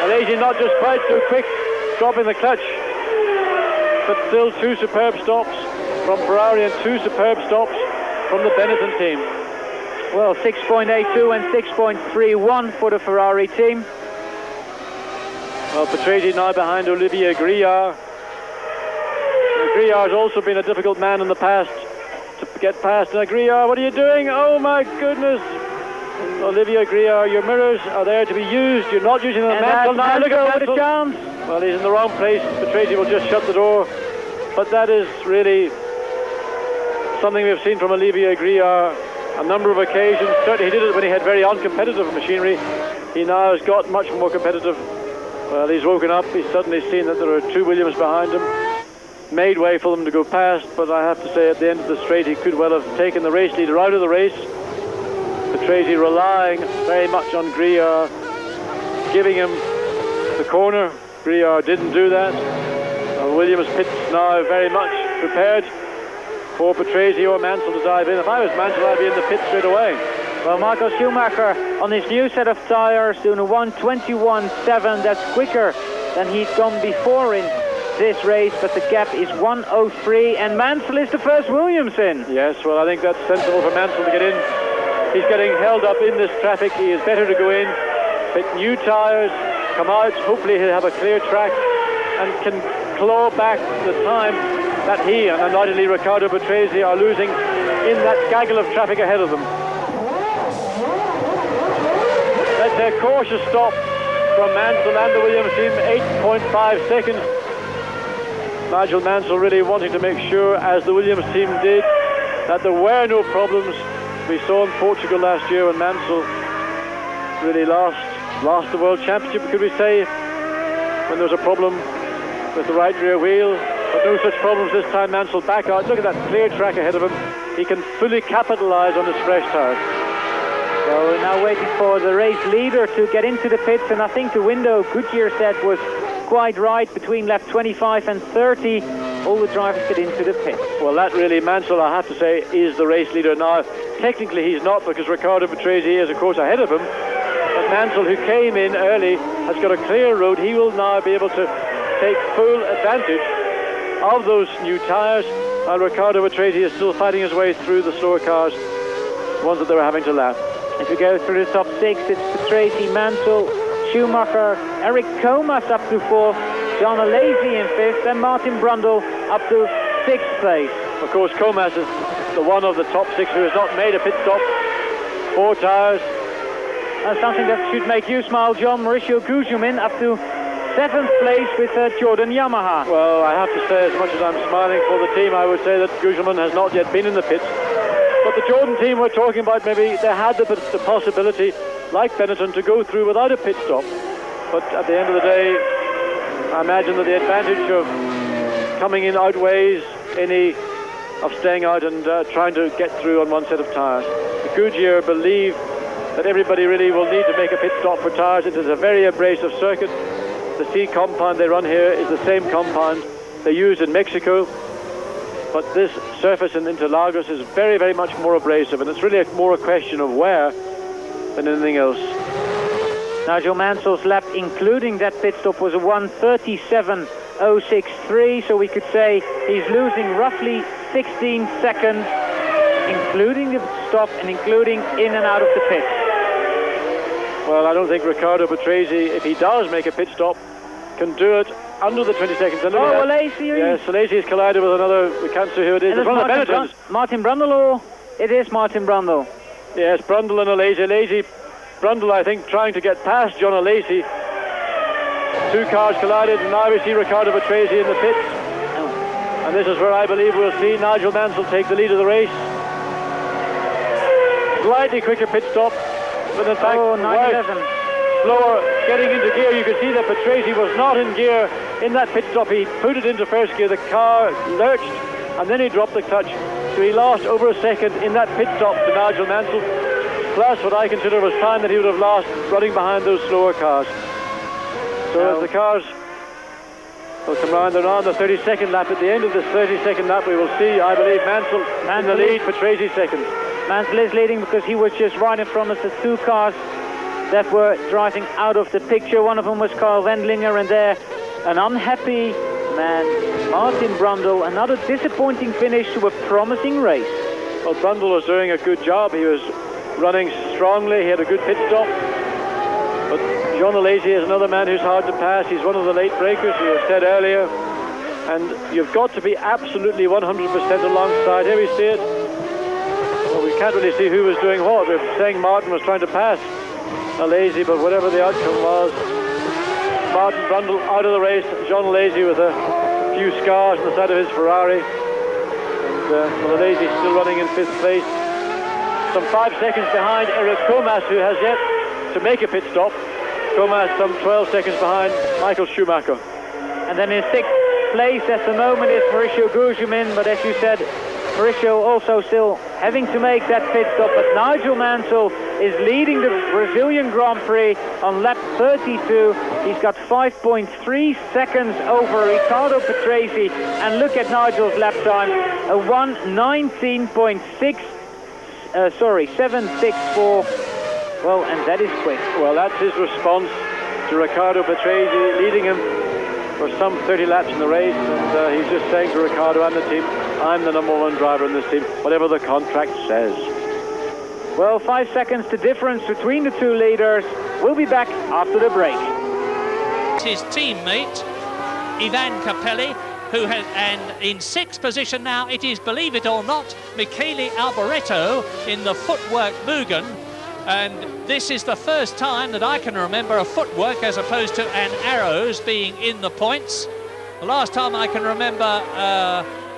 Alesi not just quite so quick, dropping the clutch, but still two superb stops from Ferrari and two superb stops from the Benetton team. Well, 6.82 and 6.31 for the Ferrari team. Well, Patrese now behind Olivier Grillard. Grillard has also been a difficult man in the past to get past. Now, Grillard, what are you doing? Oh my goodness! Olivier Grillard, your mirrors are there to be used. You're not using them. Mansell now, look at Mansell. Well, he's in the wrong place. Patrese will just shut the door. But that is really something we've seen from Olivier Grillard a number of occasions. Certainly he did it when he had very uncompetitive machinery. He now has got much more competitive. Well, he's woken up. He's suddenly seen that there are two Williams behind him. Made way for them to go past, but I have to say at the end of the straight he could well have taken the race leader out of the race. Patrese relying very much on Grillard, giving him the corner. Grillard didn't do that. Williams pits now very much prepared for Patrese or Mansell to dive in. If I was Mansell, I'd be in the pit straight away. Well, Michael Schumacher on his new set of tyres doing a 1:21.7. That's quicker than he'd gone before in this race, but the gap is 1:03, and Mansell is the first Williams in. Yes, well, I think that's sensible for Mansell to get in. He's getting held up in this traffic. He is better to go in, fit new tyres, come out. Hopefully he'll have a clear track and can claw back the time that he and undoubtedly Riccardo Patrese are losing in that gaggle of traffic ahead of them. That's a cautious stop from Mansell and the Williams team, 8.5 seconds. Nigel Mansell really wanting to make sure, as the Williams team did, that there were no problems. We saw in Portugal last year when Mansell really lost the World Championship, could we say, when there was a problem with the right rear wheel. But no such problems this time. Mansell back out. Look at that clear track ahead of him. He can fully capitalise on his fresh tyres. So we're now waiting for the race leader to get into the pits, and I think the window Goodyear said was quite right, between lap 25 and 30. All the drivers get into the pits. Well, that really, Mansell, I have to say, is the race leader now. Technically he's not, because Riccardo Patrese is of course ahead of him. But Mansell, who came in early, has got a clear road. He will now be able to take full advantage of those new tyres, while Riccardo Patrese is still fighting his way through the slower cars, the ones that they were having to lap. If we go through the top six, it's Patrese, Mansell, Schumacher, Eric Comas up to fourth, John Alesi in fifth, and Martin Brundle up to sixth place. Of course, Comas is the one of the top six who has not made a pit stop. 4 tyres. And something that should make you smile, John. Mauricio Gugelmin up to 7th place with Jordan Yamaha. Well, I have to say, as much as I'm smiling for the team, I would say that Gugelmin has not yet been in the pits. But the Jordan team we're talking about, maybe they had the possibility, like Benetton, to go through without a pit stop. But at the end of the day, I imagine that the advantage of coming in outweighs any of staying out and trying to get through on one set of tyres. The Goodyear believe that everybody really will need to make a pit stop for tyres. It is a very abrasive circuit. The seed compound they run here is the same compound they used in Mexico, but this surface in Interlagos is very, very much more abrasive, and it's really more a question of wear than anything else. Nigel Mansell's lap, including that pit stop, was a 1:37.063, so we could say he's losing roughly 16 seconds, including the stop and including in and out of the pit. Well, I don't think Riccardo Patrese, if he does make a pit stop, can do it under the 20 seconds. And Alesi? Yes, Alesi has collided with another, we can't see who it is. It's Martin Brundle, or it is Martin Brundle? Yes, Brundle and Alesi. Brundle, I think, trying to get past John Alesi. Two cars collided, and now we see Riccardo Patrese in the pits. Oh. And this is where I believe we'll see Nigel Mansell take the lead of the race. Slightly quicker pit stop, but in fact, 9:11. Slower getting into gear. You can see that Patrese was not in gear in that pit stop. He put it into first gear, the car lurched, and then he dropped the clutch. So he lost over a second in that pit stop to Nigel Mansell, plus what I consider was time that he would have lost running behind those slower cars. So as the cars will come round, they're on the 32nd lap. At the end of this 32nd lap, we will see, I believe, Mansell in the lead, Patrese second. Mansell is leading because he was just right in front of the two cars that were driving out of the picture. One of them was Carl Wendlinger, and there an unhappy man, Martin Brundle. Another disappointing finish to a promising race. Well, Brundle was doing a good job. He was running strongly. He had a good pit stop. But John Alesi is another man who's hard to pass. He's one of the late breakers, we have said earlier. And you've got to be absolutely 100% alongside. Here we see it. Well, we can't really see who was doing what. We're saying Martin was trying to pass Alesi, but whatever the outcome was, Martin Brundle out of the race. John Alesi with a few scars on the side of his Ferrari. And Alesi still running in 5th place. Some 5 seconds behind Eric Comas, who has yet to make a pit stop. Comas some 12 seconds behind Michael Schumacher. And then in 6th place at the moment is Mauricio Gugelmin, but as you said, Mauricio also still having to make that pit stop. But Nigel Mansell is leading the Brazilian Grand Prix on lap 32. He's got 5.3 seconds over Riccardo Patrese. And look at Nigel's lap time, a 764. Well, and that is quick. Well, that's his response to Riccardo Patrese, leading him for some 30 laps in the race, and he's just saying to Riccardo and the team, I'm the #1 driver in this team, whatever the contract says. Well, 5 seconds the difference between the two leaders. We'll be back after the break. His teammate, Ivan Capelli, who has, and in 6th position now, it is, believe it or not, Michele Alboreto in the footwork Mugen. And this is the first time that I can remember a footwork as opposed to an arrows being in the points. The last time I can remember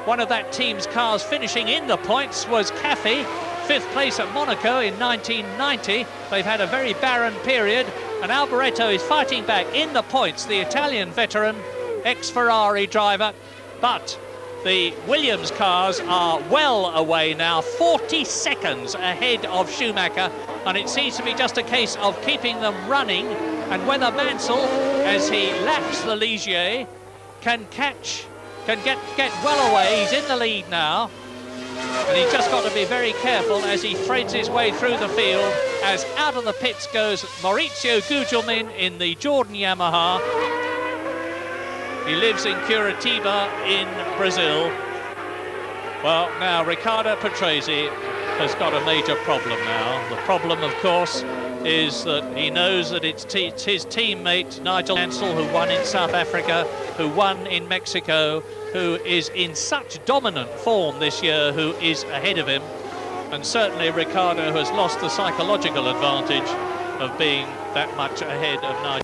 one of that team's cars finishing in the points was Caffey, 5th place at Monaco in 1990. They've had a very barren period, and Alboreto is fighting back in the points, the Italian veteran, ex-Ferrari driver. But the Williams cars are well away now, 40 seconds ahead of Schumacher, and it seems to be just a case of keeping them running, and whether Mansell, as he laps the Ligier, can get well away. He's in the lead now, and he's just got to be very careful as he threads his way through the field, as out of the pits goes Mauricio Gugelmin in the Jordan Yamaha. He lives in Curitiba in Brazil. Well, now Riccardo Patrese has got a major problem now. The problem, of course, is that he knows that it's his teammate Nigel Mansell, who won in South Africa, who won in Mexico, who is in such dominant form this year, who is ahead of him. And certainly Riccardo has lost the psychological advantage of being that much ahead of Nigel.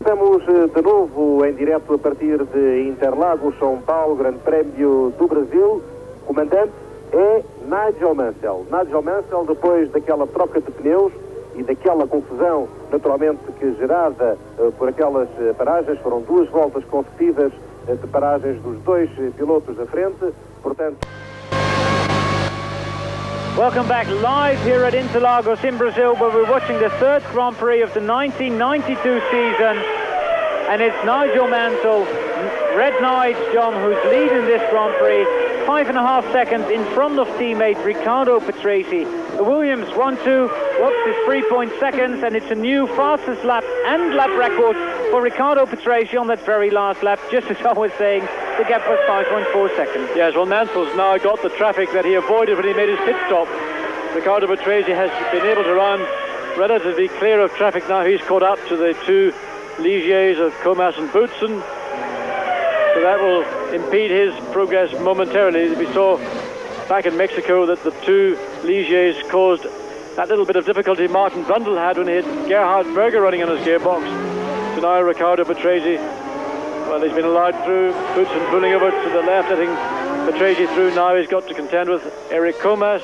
Estamos de novo em direto a partir de Interlagos, São Paulo, Grande Prémio do Brasil. Comandante é Nigel Mansell. Nigel Mansell, depois daquela troca de pneus e daquela confusão, naturalmente, que gerada por aquelas paragens, foram 2 voltas consecutivas de paragens dos 2 pilotos da frente, portanto... Welcome back live here at Interlagos in Brazil, where we're watching the 3rd Grand Prix of the 1992 season. And it's Nigel Mansell, Red Knights, John, who's leading this Grand Prix. 5.5 seconds in front of teammate Riccardo Patrese. The Williams 1-2 whoops is 3 seconds, and it's a new fastest lap and lap record for Riccardo Patrese on that very last lap. Just as I was saying, the gap was 5.4 seconds. Yes, well, Mansell's now got the traffic that he avoided when he made his pit stop. Riccardo Patrese has been able to run relatively clear of traffic now. He's caught up to the two Ligiers of Comas and Boutsen. So that will impede his progress momentarily. We saw back in Mexico that the two Ligiers caused that little bit of difficulty Martin Brundle had when he had Gerhard Berger running on his gearbox. So now Riccardo Patrese, well, he's been allowed through. Boutsen pulling over to the left, letting Patrese through. Now he's got to contend with Eric Comas.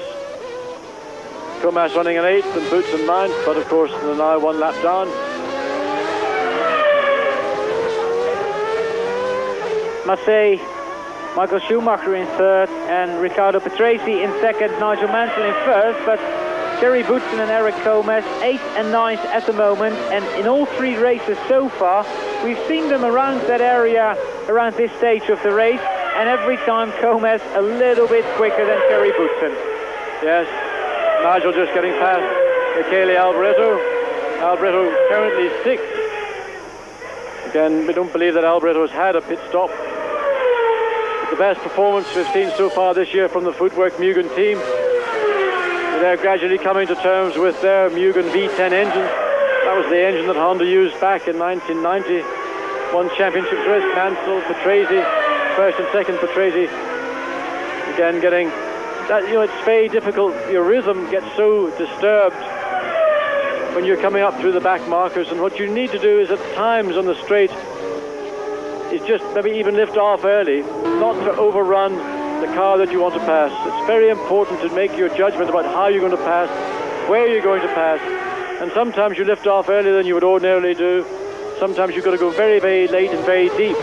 Comas running an 8th and Boutsen 9th, but of course they're now one lap down. Massey, Michael Schumacher in third, and Riccardo Patrese in second, Nigel Mansell in first, but Thierry Boutsen and Eric Comas 8th and 9th at the moment, and in all three races so far we've seen them around that area, around this stage of the race, and every time Comas a little bit quicker than Thierry Boutsen. Yes, Nigel just getting past Michele Alboreto. Alboreto currently 6th. Again, we don't believe that Alboreto has had a pit stop. The best performance we've seen so far this year from the Footwork Mugen team. They're gradually coming to terms with their Mugen V10 engine. That was the engine that Honda used back in 1990. Won championships with Mansell, Patrese, first and second Patrese. Again, getting that, you know, it's very difficult. Your rhythm gets so disturbed when you're coming up through the back markers, and what you need to do is at times on the straight is just maybe even lift off early, not to overrun the car that you want to pass. It's very important to make your judgment about how you're going to pass, where you're going to pass, and sometimes you lift off earlier than you would ordinarily do. Sometimes you've got to go very, very late and very deep.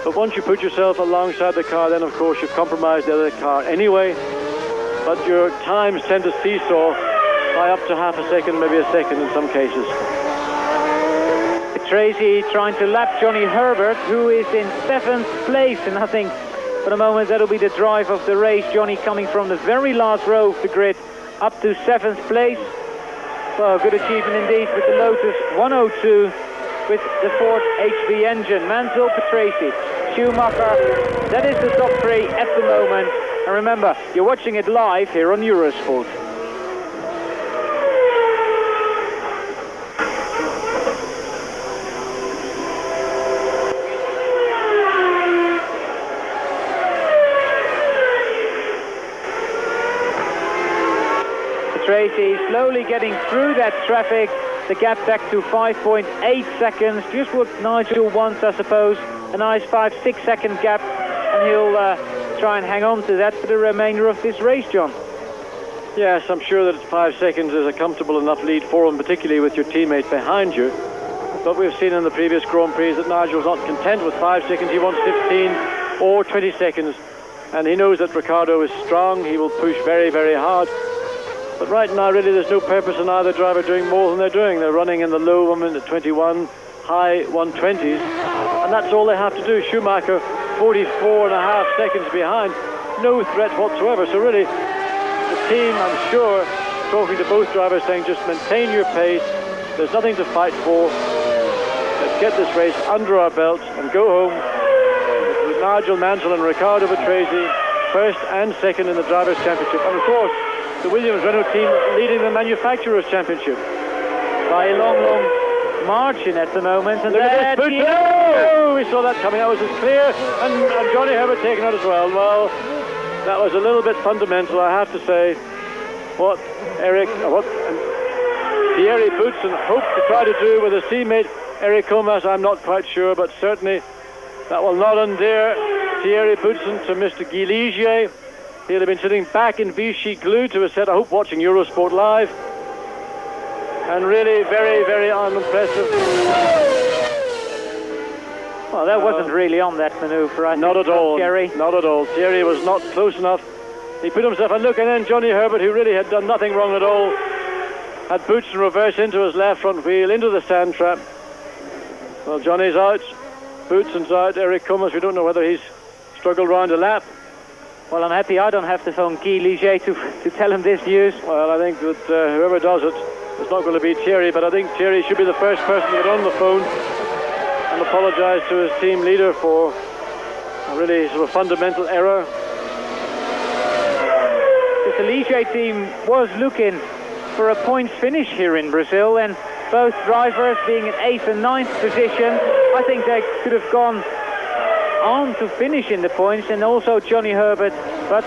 But once you put yourself alongside the car, then of course you've compromised the other car anyway. But your times tend to seesaw by up to half a second, maybe a second in some cases. Patrese trying to lap Johnny Herbert, who is in 7th place, and I think for the moment that'll be the drive of the race. Johnny coming from the very last row of the grid up to 7th place. Well, good achievement indeed with the Lotus 102 with the Ford HV engine. Mansell, Patrese, Schumacher, that is the top three at the moment. And remember, you're watching it live here on Eurosport. Patrese slowly getting through that traffic. The gap back to 5.8 seconds, just what Nigel wants, I suppose. A nice 5-6 second gap, and he'll try and hang on to that for the remainder of this race, John. Yes, I'm sure that 5 seconds is a comfortable enough lead for him, particularly with your teammate behind you. But we've seen in the previous Grand Prix that Nigel's not content with 5 seconds. He wants 15 or 20 seconds. And he knows that Riccardo is strong. He will push very, very hard. But right now, really, there's no purpose in either driver doing more than they're doing. They're running in the low 1:21, high 120s. And that's all they have to do. Schumacher, 44.5 seconds behind. No threat whatsoever. So really, the team, I'm sure, talking to both drivers, saying just maintain your pace. There's nothing to fight for. Let's get this race under our belts and go home with Nigel Mansell and Riccardo Patrese, first and second in the Drivers' Championship. And of course, the Williams-Renault team leading the Manufacturers' Championship by a long, long margin at the moment. And look at this, oh, we saw that coming. That was as clear, and Johnny Herbert taking out as well. Well, that was a little bit fundamental, I have to say. What Thierry Boutsen hoped to try to do with his teammate Eric Comas, I'm not quite sure, but certainly that will not endear Thierry Boutsen to Mr. Guy Ligier. He'll have been sitting back in Vichy glued to his set, I hope watching Eurosport Live. And really very, very unimpressive. Well, that wasn't really on that maneuver, I think. Not at all. Thierry. Not at all. Thierry was not close enough. He put himself a look, and then Johnny Herbert, who really had done nothing wrong at all, had Boutsen reverse into his left front wheel, into the sand trap. Well, Johnny's out, Bootson's out, Eric Cummins, we don't know whether he's struggled round a lap. Well, I'm happy I don't have to phone Guy Ligier to tell him this news. Well, I think that whoever does it, it's not going to be Thierry, but I think Thierry should be the first person to get on the phone and apologise to his team leader for a really sort of fundamental error. The Ligier team was looking for a points finish here in Brazil, and both drivers being in 8th and 9th position, I think they could have gone on to finish in the points, and also Johnny Herbert, but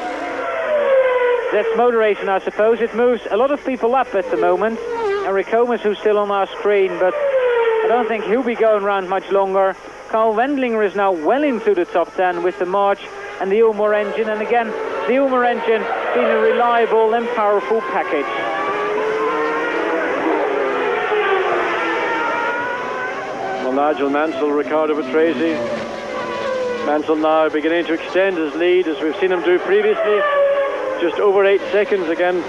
that's motor racing, I suppose. It moves a lot of people up at the moment. Eric Comas, who's still on our screen, but I don't think he'll be going around much longer. Carl Wendlinger is now well into the top 10 with the March and the Ulmer engine, and again, the Ulmer engine being a reliable and powerful package. Well, Nigel Mansell, Riccardo Patrese. Mansell now beginning to extend his lead as we've seen him do previously. Just over 8 seconds again.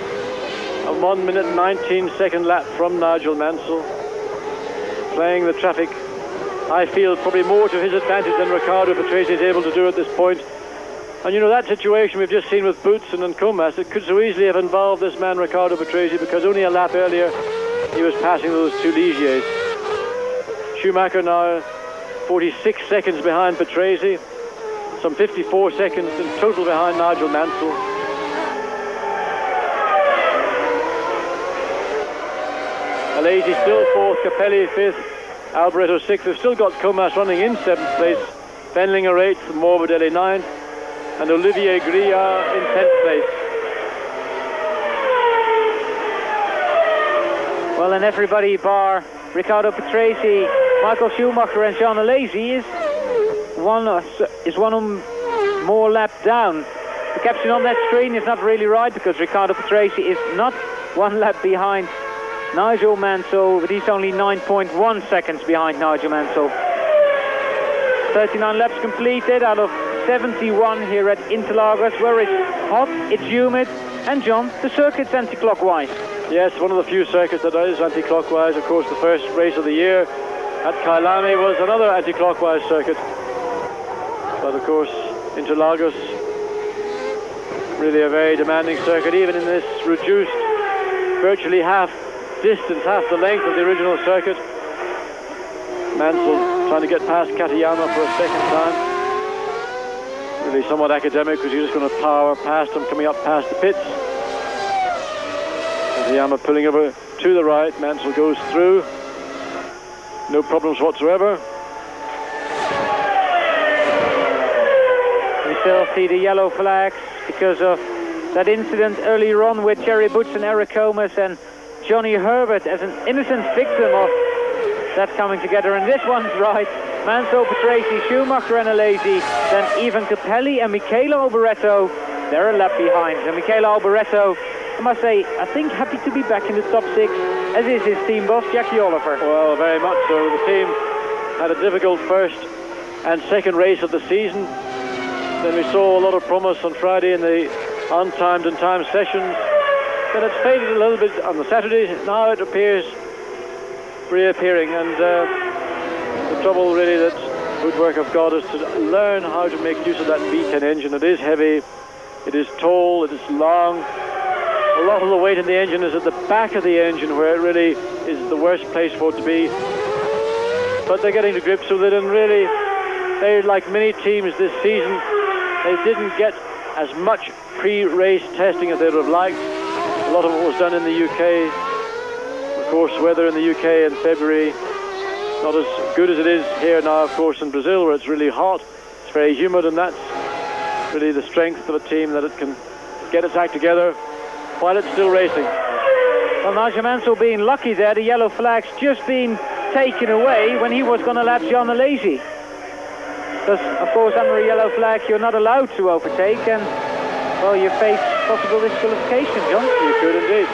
A 1 minute 19 second lap from Nigel Mansell. Playing the traffic, I feel, probably more to his advantage than Riccardo Patrese is able to do at this point. And you know, that situation we've just seen with Boutsen and Comas, it could so easily have involved this man Riccardo Patrese, because only a lap earlier he was passing those two Ligiers. Schumacher now 46 seconds behind Patrese, some 54 seconds in total behind Nigel Mansell. Alesi still 4th, Capelli 5th, Alboreto 6th. We've still got Comas running in 7th place, Wendlinger 8th, Morbidelli 9th, and Olivier Grillard in 10th place. Well, and everybody bar Riccardo Patrese, Michael Schumacher and Jean Alesi is one more lap down. The caption on that screen is not really right, because Riccardo Patrese is not 1 lap behind Nigel Mansell, but he's only 9.1 seconds behind Nigel Mansell. 39 laps completed out of 71 here at Interlagos, where it's hot, it's humid, and John, the circuit's anti-clockwise. Yes, one of the few circuits that is anti-clockwise. Of course, the first race of the year at Kailami was another anti-clockwise circuit. But of course, Interlagos, really a very demanding circuit, even in this reduced, virtually half distance, half the length of the original circuit. Mansell trying to get past Katayama for a second time. Really somewhat academic, because he's just going to power past him coming up past the pits. Katayama pulling over to the right. Mansell goes through. No problems whatsoever. We still see the yellow flags because of that incident earlier on with Thierry Boutsen, Eric Comas and Johnny Herbert as an innocent victim of that coming together. And this one's right. Mansell, Patrese, Schumacher and Alesi, then even Capelli and Michele Alboreto, they're a lap behind. And Michele Alboreto, I must say, I think happy to be back in the top 6, as is his team boss, Jackie Oliver. Well, very much so. The team had a difficult first and second race of the season. Then we saw a lot of promise on Friday in the untimed and timed sessions. Then it's faded a little bit on the Saturday. Now it appears reappearing, and the trouble really that Woodwork have got is to learn how to make use of that V10 engine. It is heavy, it is tall, it is long. A lot of the weight in the engine is at the back of the engine, where it really is the worst place for it to be. But they're getting to grips with it, and really, they're like many teams this season. They didn't get as much pre-race testing as they would have liked. A lot of it was done in the UK. Of course, weather in the UK in February, not as good as it is here now, of course, in Brazil, where it's really hot. It's very humid, and that's really the strength of a team, that it can get its act together while it's still racing. Well, Nigel Mansell being lucky there, the yellow flag's just been taken away when he was going to lap Jean Alesi. Because, of course, under a yellow flag, you're not allowed to overtake, and, well, you face possible disqualification, John. You could indeed.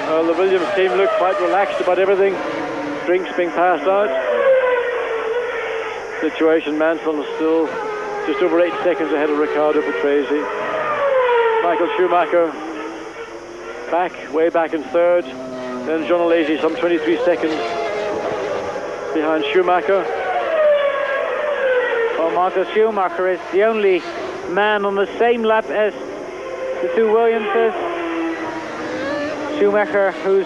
Well, the Williams team looked quite relaxed about everything. Drinks being passed out. Situation, Mansell is still just over 8 seconds ahead of Riccardo Patrese. Michael Schumacher way back in third. Then Jean Alesi some 23 seconds behind Schumacher. Well, Michael Schumacher is the only man on the same lap as the two Williamses. Schumacher, who's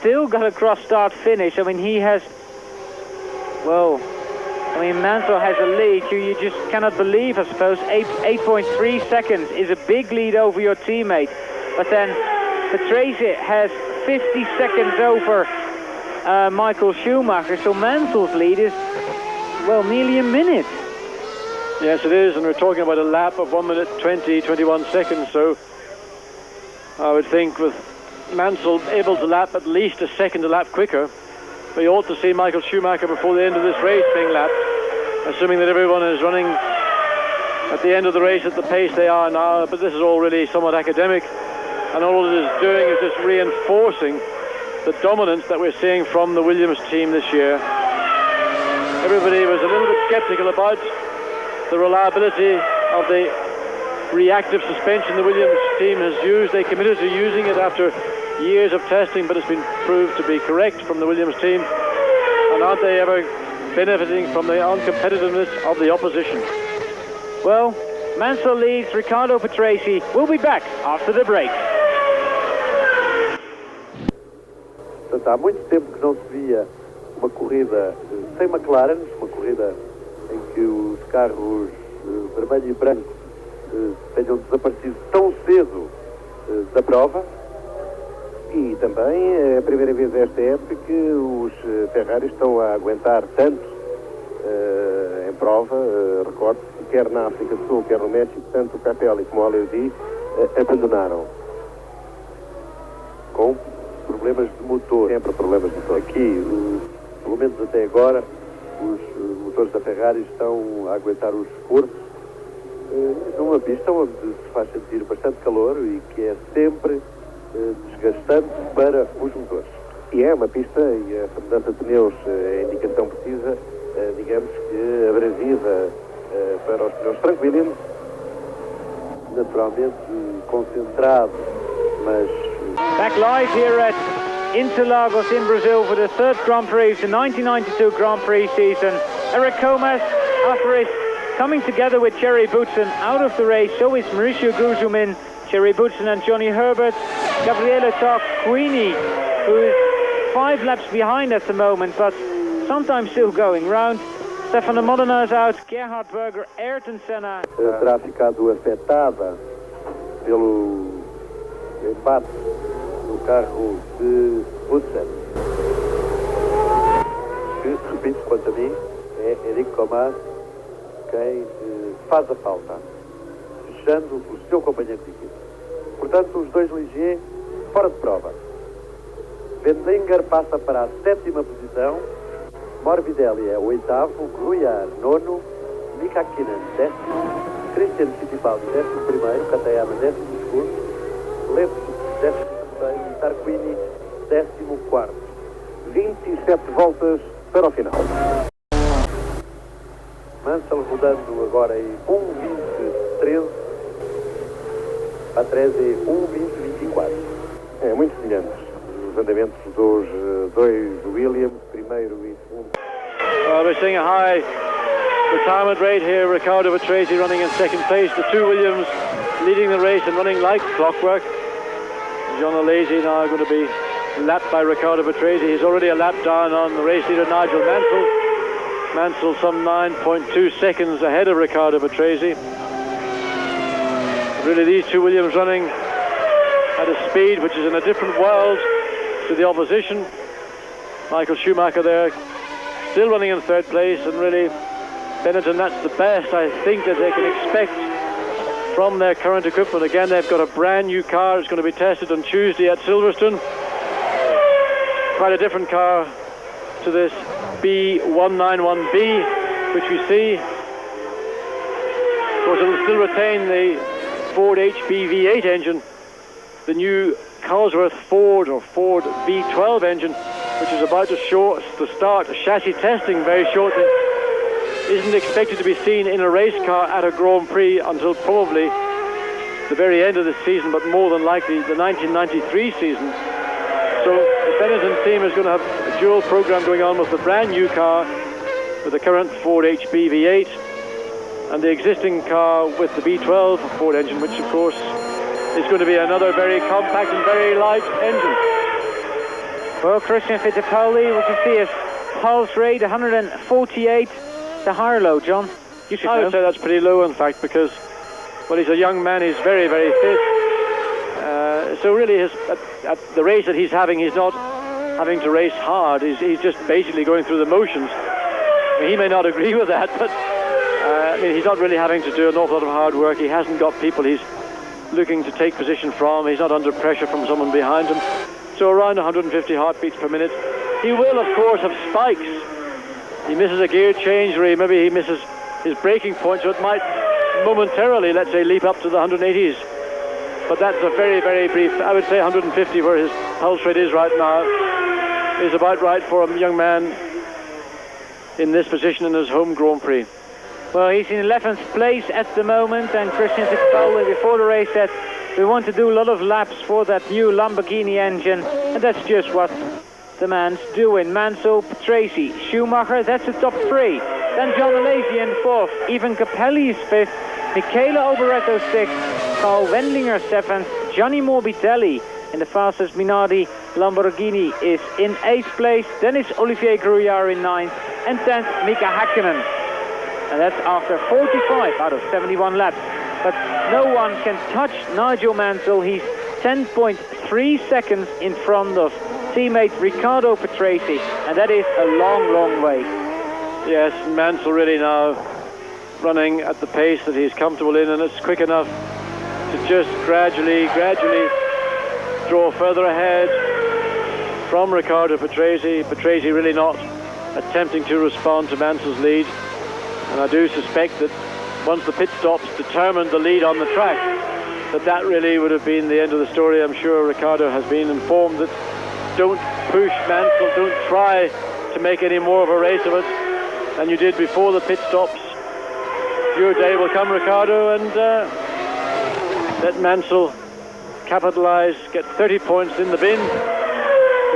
still got a cross-start finish. I mean, he has... Well, I mean, Mansell has a lead you just cannot believe, I suppose. 8.3 seconds is a big lead over your teammate. But then Patrese has 50 seconds over Michael Schumacher. So Mansell's lead is, well, nearly a minute. Yes, it is, and we're talking about a lap of 1 minute 21 seconds. So I would think with Mansell able to lap at least a second a lap quicker, we ought to see Michael Schumacher before the end of this race being lapped, assuming that everyone is running at the end of the race at the pace they are now. But this is all really somewhat academic, and all it is doing is just reinforcing the dominance that we're seeing from the Williams team this year. Everybody was a little bit skeptical about the reliability of the reactive suspension the Williams team has used. They committed to using it after years of testing, but it's been proved to be correct from the Williams team. And aren't they ever benefiting from the uncompetitiveness of the opposition? Well, Mansell leads, Riccardo Patrese. We'll be back after the break. Portanto, há muito tempo que não se via uma corrida sem McLaren, uma corrida em que os carros vermelho e branco tenham desaparecido tão cedo da prova. E também é a primeira vez esta época que os Ferrari estão a aguentar tanto em prova. Recorde-se, quer na África do Sul, quer no México, tanto o Capelli como o Alesi abandonaram. Com problemas de motor, sempre problemas de motor. Aqui, pelo menos até agora, os motores da Ferrari estão a aguentar os esforços numa pista onde se faz sentir bastante calor e que é sempre desgastante para os motores. E é uma pista, e essa mudança de pneus é a indicação precisa, digamos que abrasiva para os pneus Frank Williams, naturalmente concentrado, mas... Back live here at Interlagos in Brazil for the third Grand Prix, the 1992 Grand Prix season. Eric Comas, after his coming together with Thierry Boutsen out of the race, so is Mauricio Guzman, Thierry Boutsen and Johnny Herbert. Gabriele Tarquini, who is 5 laps behind at the moment, but sometimes still going round. Stefano Modena is out, Gerhard Berger, Ayrton Senna. Terá ficado afetada pelo empate no carro de Boutsen, que, repito, quanto a mim, é Eric Comas quem faz a falta, fechando o seu companheiro de equipe. Portanto, os dois Ligier fora de prova. Vendinger passa para a 7ª posição, Morbidelli é o 8º, Gruyar 9º, Mika Hakkinen 10º, Christian Fittipaldi 11º, Katayama 12º, Leto 13º e Tarquini 14º. 27 voltas para o final. Mansell rodando agora em 1.20.13, Patrese 1.20.24. É muito semelhantes os andamentos dos dois Williams, primeiro e segundo. We're seeing a high retirement rate here. Riccardo Patrese running in second place. The two Williams leading the race and running like clockwork. John Alesi now going to be lapped by Riccardo Patrese. He's already a lap down on the race leader Nigel Mansell. Mansell some 9.2 seconds ahead of Riccardo Patrese. Really, these two Williams running at a speed which is in a different world to the opposition. Michael Schumacher there, still running in third place, and really, Benetton, that's the best I think that they can expect from their current equipment. Again, they've got a brand new car. It's going to be tested on Tuesday at Silverstone. Quite a different car to this B191B, which we see. Of course, it'll still retain the Ford HP V8 engine, the new Cosworth Ford V12 engine, which is about to start chassis testing very shortly. Isn't expected to be seen in a race car at a Grand Prix until probably the very end of the season, but more than likely the 1993 season. So the Benetton team is going to have a dual program going on with the brand new car, with the current Ford HP V8, and the existing car with the V12 Ford engine, which of course is going to be another very compact and very light engine. Well, Christian Fittipaldi, we can see his pulse rate 148. The higher low, John? You should I would know. say that's pretty low, in fact, because, well, he's a young man, he's very, very fit. So really, at the race that he's having, he's not having to race hard. He's just basically going through the motions. I mean, he may not agree with that, but I mean, he's not really having to do an awful lot of hard work. He hasn't got people he's looking to take position from. He's not under pressure from someone behind him. So around 150 heartbeats per minute. He will, of course, have spikes. He misses a gear change, or maybe he misses his braking point, so it might momentarily, let's say, leap up to the 180s. But that's a very, very brief, I would say 150 where his pulse rate is right now, is about right for a young man in this position in his home Grand Prix. Well, he's in 11th place at the moment, and Christian Fittipaldi before the race said we want to do a lot of laps for that new Lamborghini engine, and that's just what the man's doing. Mansell, Tracy, Schumacher, that's the top three. Then John Alesi in fourth, Ivan Capelli is fifth, Michele Alboreto sixth, Carl Wendlinger seventh, Gianni Morbidelli in the fastest Minardi Lamborghini is in 8th place. Then is Olivier Grouillard in 9th, and 10th Mika Häkkinen. And that's after 45 out of 71 laps. But no one can touch Nigel Mansell. He's 10.3 seconds in front of teammate Riccardo Patrese, and that is a long, long way. Yes, Mansell really now running at the pace that he's comfortable in, and it's quick enough to just gradually draw further ahead from Riccardo Patrese. Patrese really not attempting to respond to Mansell's lead, and I do suspect that once the pit stops determined the lead on the track, that really would have been the end of the story. I'm sure Riccardo has been informed that don't push Mansell, don't try to make any more of a race of it than you did before the pit stops. Your day will come, Riccardo, and let Mansell capitalise, get 30 points in the bin,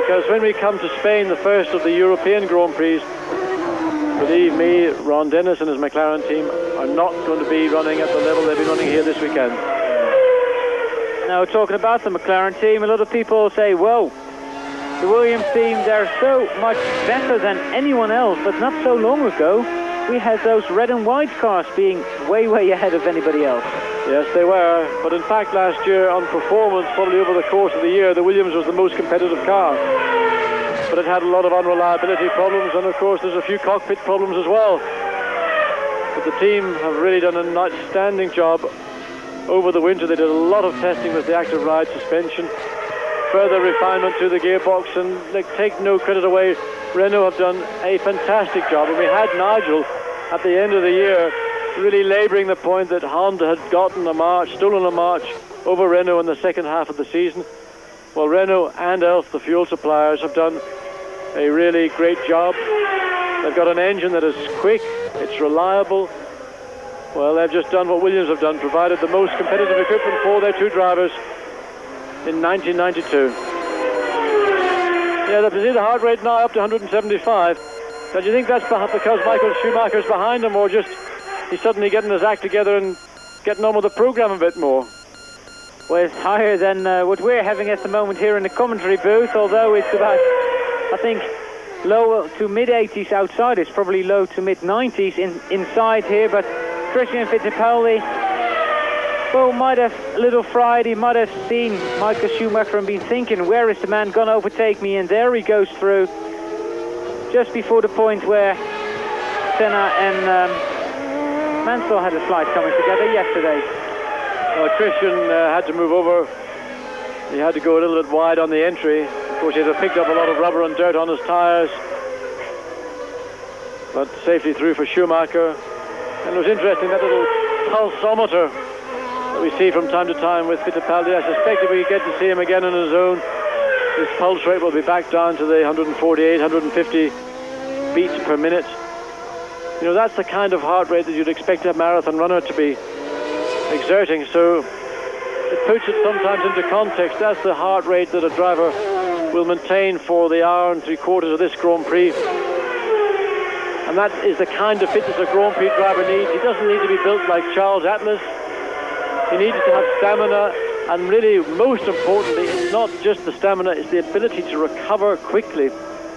because when we come to Spain, the first of the European Grand Prix, believe me, Ron Dennis and his McLaren team are not going to be running at the level they've been running here this weekend. Now, talking about the McLaren team, a lot of people say, whoa, the Williams team, they're so much better than anyone else, but not so long ago we had those red and white cars being way, way ahead of anybody else. Yes, they were, but in fact last year on performance, probably over the course of the year, the Williams was the most competitive car. But it had a lot of unreliability problems, and of course there's a few cockpit problems as well. But the team have really done an outstanding job over the winter. They did a lot of testing with the active ride suspension, further refinement to the gearbox, and take no credit away, Renault have done a fantastic job. And we had Nigel at the end of the year really labouring the point that Honda had stolen a march over Renault in the second half of the season. Well, Renault and Elf, the fuel suppliers, have done a really great job. They've got an engine that is quick, it's reliable. Well, they've just done what Williams have done, provided the most competitive equipment for their two drivers in 1992. Yeah, the heart rate now up to 175. So do you think that's because Michael Schumacher's behind him, or just he's suddenly getting his act together and getting on with the program a bit more? Well, it's higher than what we're having at the moment here in the commentary booth, although it's about, I think, low to mid-80s outside. It's probably low to mid-90s inside here, but Christian Fittipaldi, well, might have a little fried. He might have seen Michael Schumacher and been thinking, where is the man going to overtake me? And there he goes through, just before the point where Senna and Mansell had a slide coming together yesterday. Well, Christian had to move over. He had to go a little bit wide on the entry. Of course, he had picked up a lot of rubber and dirt on his tyres, but safely through for Schumacher. And it was interesting, that little pulsometer that we see from time to time with Fittipaldi. I suspect if we get to see him again on his own, his pulse rate will be back down to the 148, 150 beats per minute. You know, that's the kind of heart rate that you'd expect a marathon runner to be exerting, so it puts it sometimes into context. That's the heart rate that a driver will maintain for the hour and 3/4 of this Grand Prix. And that is the kind of fitness a Grand Prix driver needs. He doesn't need to be built like Charles Atlas. He needs to have stamina, and really, most importantly, it's not just the stamina, it's the ability to recover quickly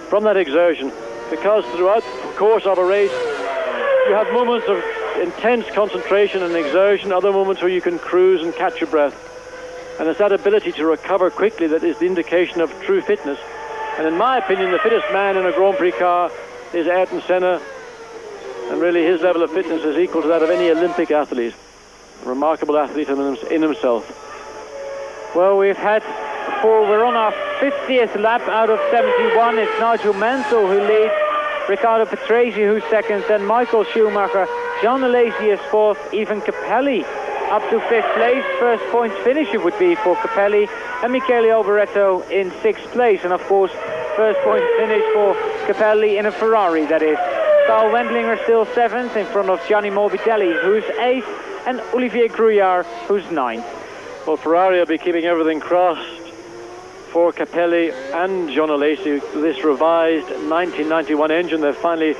from that exertion. Because throughout the course of a race, you have moments of intense concentration and exertion, other moments where you can cruise and catch your breath. And it's that ability to recover quickly that is the indication of true fitness. And in my opinion, the fittest man in a Grand Prix car is Ayrton Senna, and really his level of fitness is equal to that of any Olympic athlete. A remarkable athlete in himself. Well, we're on our 50th lap out of 71. It's Nigel Mansell who leads, Riccardo Patrese who's second, then Michael Schumacher, John Alesi is fourth, Ivan Capelli up to fifth place. First points finisher would be for Capelli, and Michele Alboreto in sixth place. And of course, first point finish for Capelli in a Ferrari, that is. Carl Wendlinger still seventh in front of Gianni Morbidelli, who's eighth, and Olivier Grouillard, who's ninth. Well, Ferrari will be keeping everything crossed for Capelli and John Alesi. This revised 1991 engine, they've finally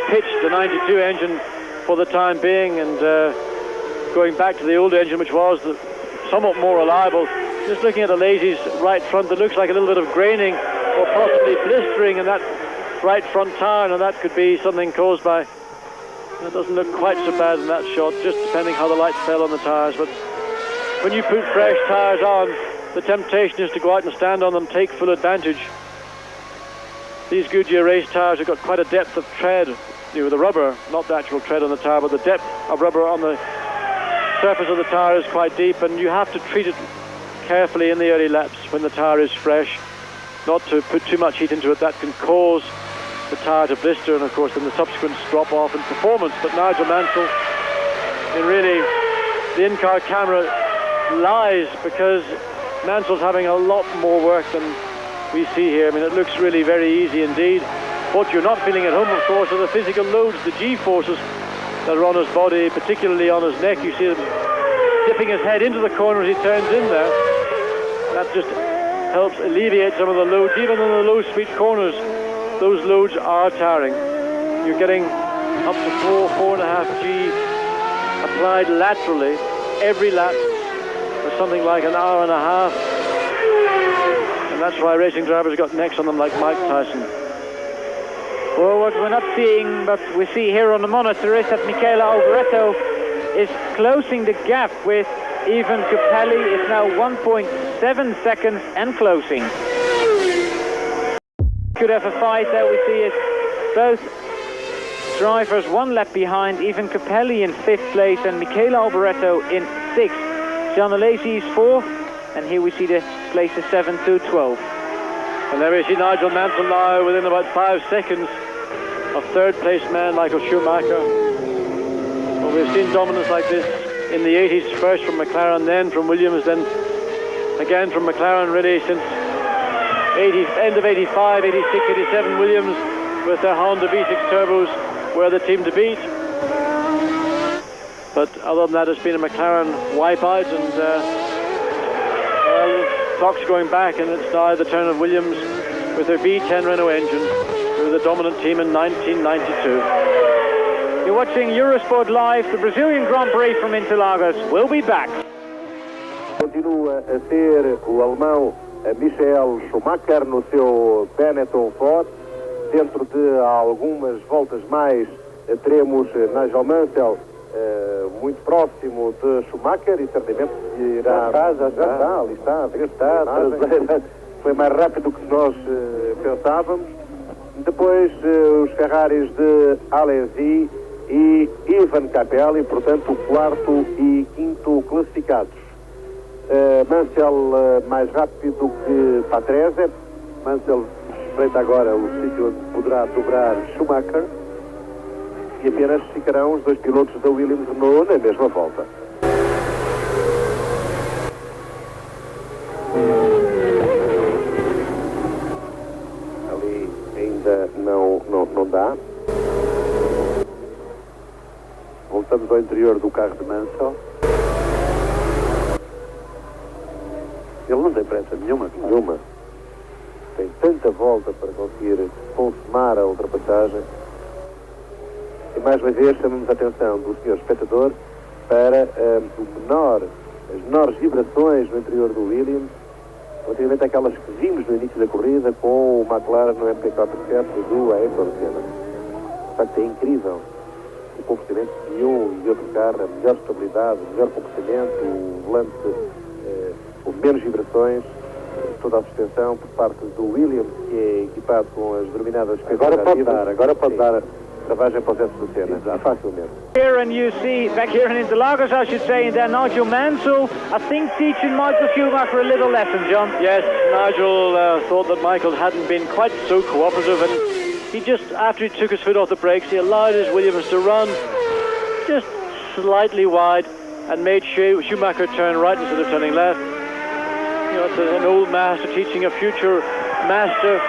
pitched the 92 engine for the time being, and going back to the old engine, which was somewhat more reliable. Just looking at Alesi's right front, there looks like a little bit of graining or possibly blistering in that right front tire, and that could be something caused by... That doesn't look quite so bad in that shot, just depending how the light fell on the tires. But when you put fresh tires on, the temptation is to go out and stand on them, take full advantage. These Goodyear race tires have got quite a depth of tread, the rubber, not the actual tread on the tire, but the depth of rubber on the surface of the tire is quite deep, and you have to treat it carefully in the early laps when the tire is fresh, not to put too much heat into it. That can cause the tire to blister, and of course then the subsequent drop off in performance. But Nigel Mansell, and really the in-car camera lies, because Mansell's having a lot more work than we see here. I mean, it looks really very easy indeed. What you're not feeling at home, of course, are the physical loads, the G-forces that are on his body, particularly on his neck. You see him dipping his head into the corner as he turns in there. That just helps alleviate some of the loads. Even in the low speed corners, those loads are tiring. You're getting up to 4.5 G applied laterally every lap for something like an hour and a half. And that's why racing drivers got necks on them like Mike Tyson. Well, what we're not seeing, but we see here on the monitor, is that Michele Alboreto is closing the gap with Ivan Capelli. It's now 1.7 seconds and closing. Could have a fight there. We see it. Both drivers one lap behind. Ivan Capelli in fifth place and Michele Alboreto in sixth. John Alesi is fourth, and here we see the places 7 to 12. And there we see Nigel Mansell now within about 5 seconds of third place man Michael Schumacher. Well, we've seen dominance like this in the 80s, first from McLaren, then from Williams, then again from McLaren, really since end of 85, 86, 87. Williams with their Honda V6 turbos were the team to beat. But other than that, it's been a McLaren wipeout, and well, clock's going back, and it's now the turn of Williams with their V10 Renault engine, who were the dominant team in 1992. You're watching Eurosport Live, the Brazilian Grand Prix from Interlagos. We'll be back. Continua a ser o alemão Michael Schumacher no seu Benetton Ford. Dentro de algumas voltas mais teremos Nigel Mansell muito próximo de Schumacher, e certamente irá... Já está, ali está, foi mais rápido do que nós pensávamos. Depois os Ferraris de Alesi e Ivan Capelli, portanto o quarto e quinto classificados. Mansell mais rápido que Patrese. Mansell espreita agora o sítio onde poderá dobrar Schumacher, e apenas ficarão os dois pilotos da Williams na mesma volta. Ali ainda não dá. Voltamos ao interior do carro de Mansell. Ele não tem pressa nenhuma. Tem tanta volta para conseguir consumar a ultrapassagem. mais uma vez chamamos a atenção do senhor espectador para as menores vibrações no interior do Williams, relativamente àquelas que vimos no início da corrida com o McLaren no MP47 do Ayrton Senna. De facto, é incrível o comportamento de um e de outro carro, a melhor estabilidade, o melhor comportamento, o volante com menos vibrações, toda a suspensão por parte do Williams, que é equipado com as denominadas... Agora pode dar travagem para o resto do Senna, facilmente. Here and you see, back here in Interlagos I should say, and then Nigel Mansell, I think teaching Michael Schumacher a little lesson, John. Yes, Nigel thought that Michael hadn't been quite so cooperative, and he just, after he took his foot off the brakes, he allowed his Williams to run just slightly wide and made Schumacher turn right instead of turning left. You know, it's an old master teaching a future master.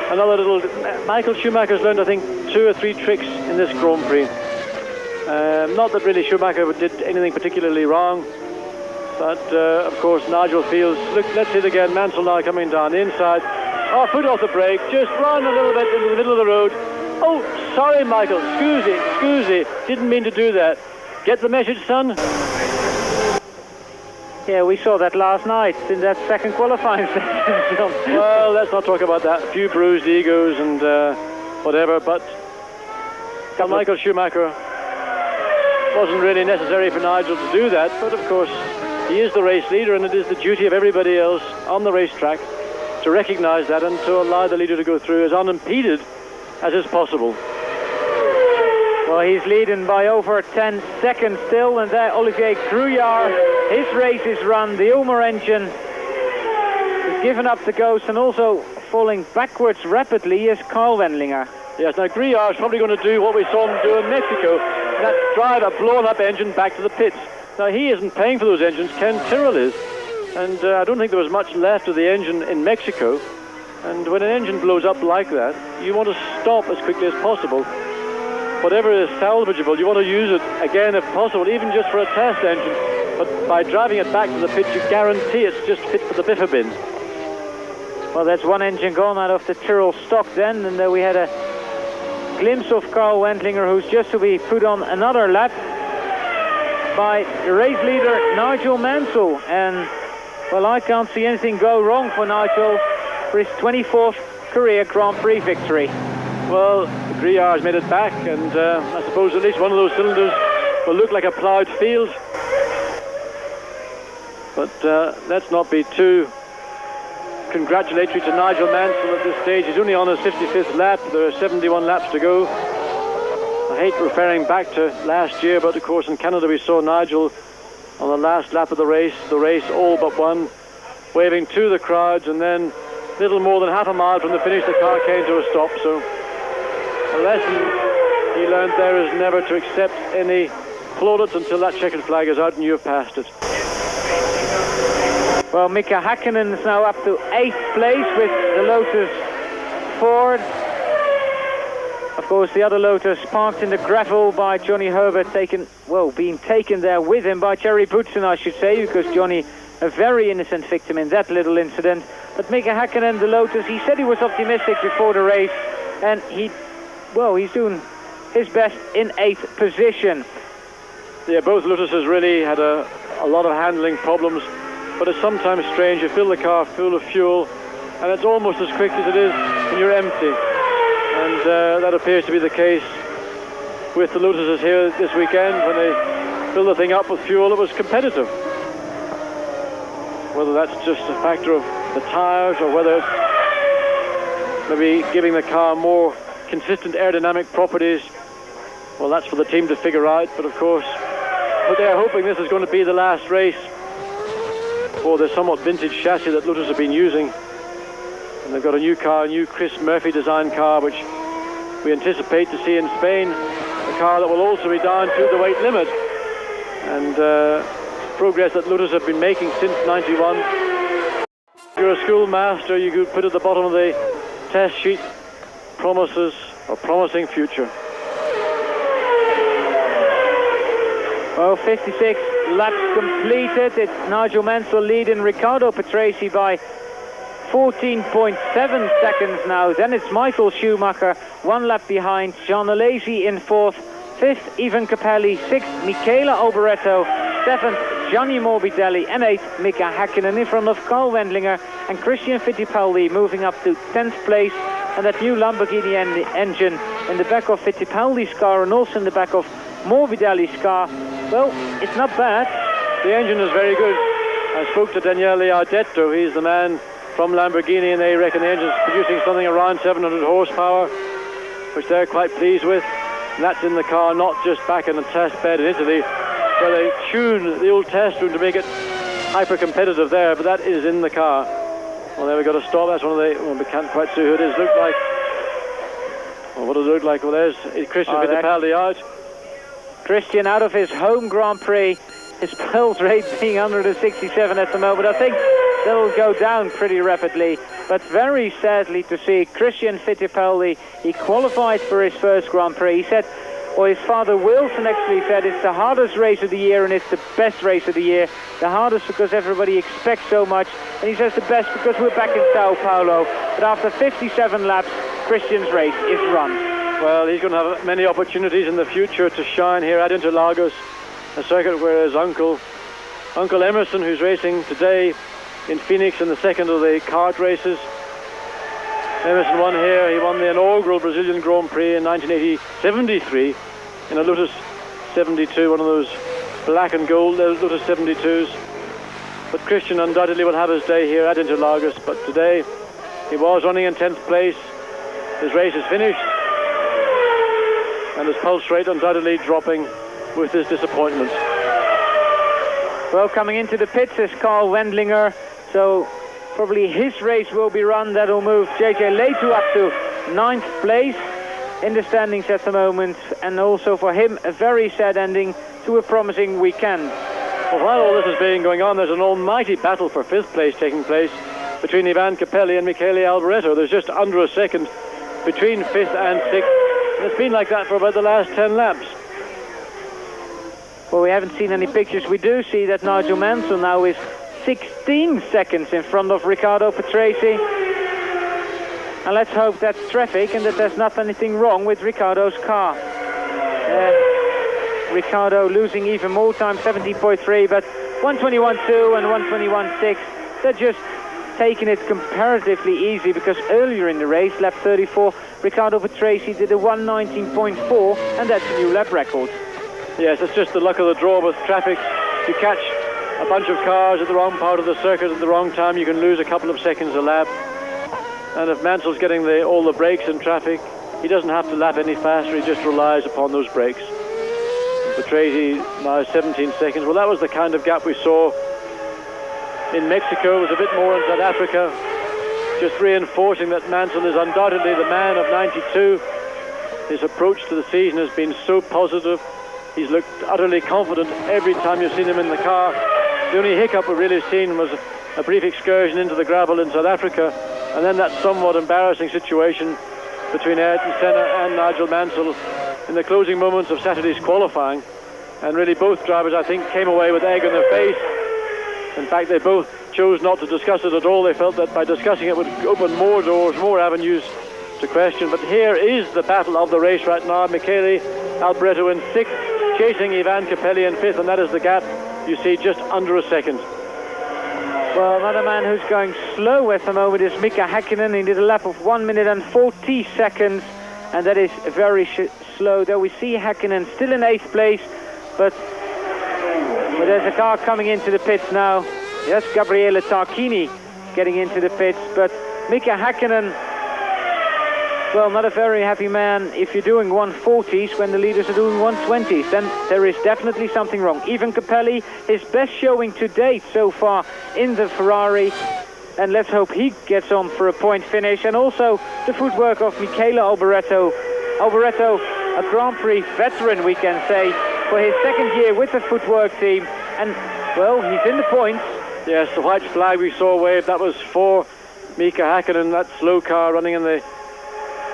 Another little... Michael Schumacher's learned, I think, 2 or 3 tricks in this Grand Prix. Not that really Schumacher did anything particularly wrong, but of course Nigel feels... Look, let's see it again. Mansell now coming down the inside. Oh, foot off the brake. Just run a little bit into the middle of the road. Oh, sorry, Michael. Scusi. Didn't mean to do that. Get the message, son? Yeah, we saw that last night in that second qualifying session, John. Well, let's not talk about that. A few bruised egos and whatever, but Michael Schumacher wasn't really necessary for Nigel to do that, but of course he is the race leader, and it is the duty of everybody else on the racetrack to recognise that and to allow the leader to go through as unimpeded as is possible. Well, he's leading by over 10 seconds still, and there Olivier Grouillard, his race is run. The Ulmer engine is given up the ghost, and also falling backwards rapidly is Carl Wendlinger. Yes, now Grouillard's probably going to do what we saw him do in Mexico, and that's drive a blown-up engine back to the pits. Now, he isn't paying for those engines, Ken Tyrrell is, and I don't think there was much left of the engine in Mexico, and when an engine blows up like that, you want to stop as quickly as possible. Whatever is salvageable, you want to use it again if possible, even just for a test engine. But by driving it back to the pit, you guarantee it's just fit for the biffa bin. Well, that's one engine gone out of the Tyrrell stock then, and we had a glimpse of Carl Wendlinger, who's just to be put on another lap by race leader Nigel Mansell. And, well, I can't see anything go wrong for Nigel for his 24th career Grand Prix victory. Well, Grouillard's made it back, and I suppose at least one of those cylinders will look like a ploughed field. But let's not be too congratulatory to Nigel Mansell at this stage. He's only on his 55th lap. There are 71 laps to go. I hate referring back to last year, but of course in Canada we saw Nigel on the last lap of the race all but one, waving to the crowds, and then little more than half a mile from the finish the car came to a stop. So a lesson he learned there is never to accept any plaudits until that checkered flag is out and you have passed it. Well, Mika Hakkinen is now up to 8th place with the Lotus Ford. Of course, the other Lotus parked in the gravel by Johnny Herbert, being taken there with him by Jerry Boutsen, I should say, because Johnny, a very innocent victim in that little incident. But Mika Hakkinen, the Lotus, he said he was optimistic before the race, and he's doing his best in 8th position. Yeah, both Lotuses really had a lot of handling problems, but it's sometimes strange. You fill the car full of fuel, and it's almost as quick as it is when you're empty. And that appears to be the case with the Lotuses here this weekend. When they filled the thing up with fuel, it was competitive. Whether that's just a factor of the tyres or whether it's maybe giving the car more consistent aerodynamic properties, well, that's for the team to figure out. But of course, they're hoping this is going to be the last race for the somewhat vintage chassis that Lotus have been using. And they've got a new car, a new Chris Murphy design car, which we anticipate to see in Spain, a car that will also be down to the weight limit. And progress that Lotus have been making since 91. If you're a schoolmaster, you could put at the bottom of the test sheet, promises or promising future. Well, 56 laps completed. It's Nigel Mansell leading Riccardo Patrese by 14.7 seconds now. Then it's Michael Schumacher, 1 lap behind. Jean Alesi in 4th. 5th, Ivan Capelli. 6th, Michele Alboreto. 7th, Gianni Morbidelli. And 8th, Mika Häkkinen in front of Carl Wendlinger and Christian Fittipaldi moving up to 10th place. And that new Lamborghini engine in the back of Fittipaldi's car and also in the back of Morbidelli's car. Well, it's not bad. The engine is very good. I spoke to Daniele Ardetto. He's the man from Lamborghini, and they reckon the engine's producing something around 700 horsepower, which they're quite pleased with. And that's in the car, not just back in the test bed in Italy, where they tune the old test room to make it hyper competitive there, but that is in the car. Well, there we got a stop. That's one of the, well, we can't quite see who it is. Look like, well, what does it look like? Well, there's Christian Fittipaldi out. Christian out of his home Grand Prix. His pulse rate being under the 67 at the moment. I think that'll go down pretty rapidly. But very sadly to see Christian Fittipaldi. He qualified for his first Grand Prix. He said, or his father Wilson actually said, it's the hardest race of the year and it's the best race of the year. The hardest because everybody expects so much. And he says the best because we're back in Sao Paulo. But after 57 laps, Christian's race is run. Well, he's going to have many opportunities in the future to shine here at Interlagos, a circuit where his uncle Emerson, who's racing today in Phoenix in the second of the kart races. Emerson won here. He won the inaugural Brazilian Grand Prix in 1973 in a Lotus 72, one of those black and gold Lotus 72s. But Christian undoubtedly will have his day here at Interlagos. But today he was running in 10th place. His race is finished, and his pulse rate undoubtedly dropping with his disappointment. Well, coming into the pits is Carl Wendlinger, so probably his race will be run. That'll move JJ Leto up to 9th place in the standings at the moment, and also for him a very sad ending to a promising weekend. Well, while all this is going on, there's an almighty battle for 5th place taking place between Ivan Capelli and Michele Alboreto. There's just under a second between 5th and 6th, and it's been like that for about the last 10 laps. Well, we haven't seen any pictures. We do see that Nigel Mansell now is 16 seconds in front of Riccardo Patrese. And let's hope that's traffic and that there's not anything wrong with Riccardo's car. Riccardo losing even more time, 17.3, but 121.2 and 121.6. They're just taking it comparatively easy because earlier in the race, lap 34, Riccardo Patrese did a 119.4, and that's a new lap record. Yes, it's just the luck of the draw with traffic. You catch a bunch of cars at the wrong part of the circuit at the wrong time, you can lose a couple of seconds a lap. And if Mansell's getting all the brakes in traffic, he doesn't have to lap any faster, he just relies upon those brakes. Patrese now 17 seconds. Well, that was the kind of gap we saw in Mexico. It was a bit more in South Africa, just reinforcing that Mansell is undoubtedly the man of 92. His approach to the season has been so positive. He's looked utterly confident every time you've seen him in the car. The only hiccup we've really seen was a brief excursion into the gravel in South Africa, and then that somewhat embarrassing situation between Ayrton Senna and Nigel Mansell in the closing moments of Saturday's qualifying. And really both drivers, I think, came away with egg on their face. In fact, they both chose not to discuss it at all. They felt that by discussing it would open more doors, more avenues to question. But here is the battle of the race right now. Michele Alboreto in 6th, chasing Ivan Capelli in 5th, and that is the gap you see just under a second. Well, another man who's going slow at the moment is Mika Häkkinen. He did a lap of 1 minute and 40 seconds, and that is very slow. Though we see Häkkinen still in 8th place, but there's a car coming into the pits now. Yes, Gabriele Tarquini getting into the pits, but Mika Häkkinen, well, not a very happy man if you're doing 140s when the leaders are doing 120s. Then there is definitely something wrong. Ivan Capelli, his best showing to date so far in the Ferrari. And let's hope he gets on for a point finish. And also the footwork of Michele Alboreto. Alboreto, a Grand Prix veteran, we can say, for his second year with the footwork team. And, well, he's in the points. Yes, the white flag we saw waved, that was for Mika Häkkinen, that slow car running in the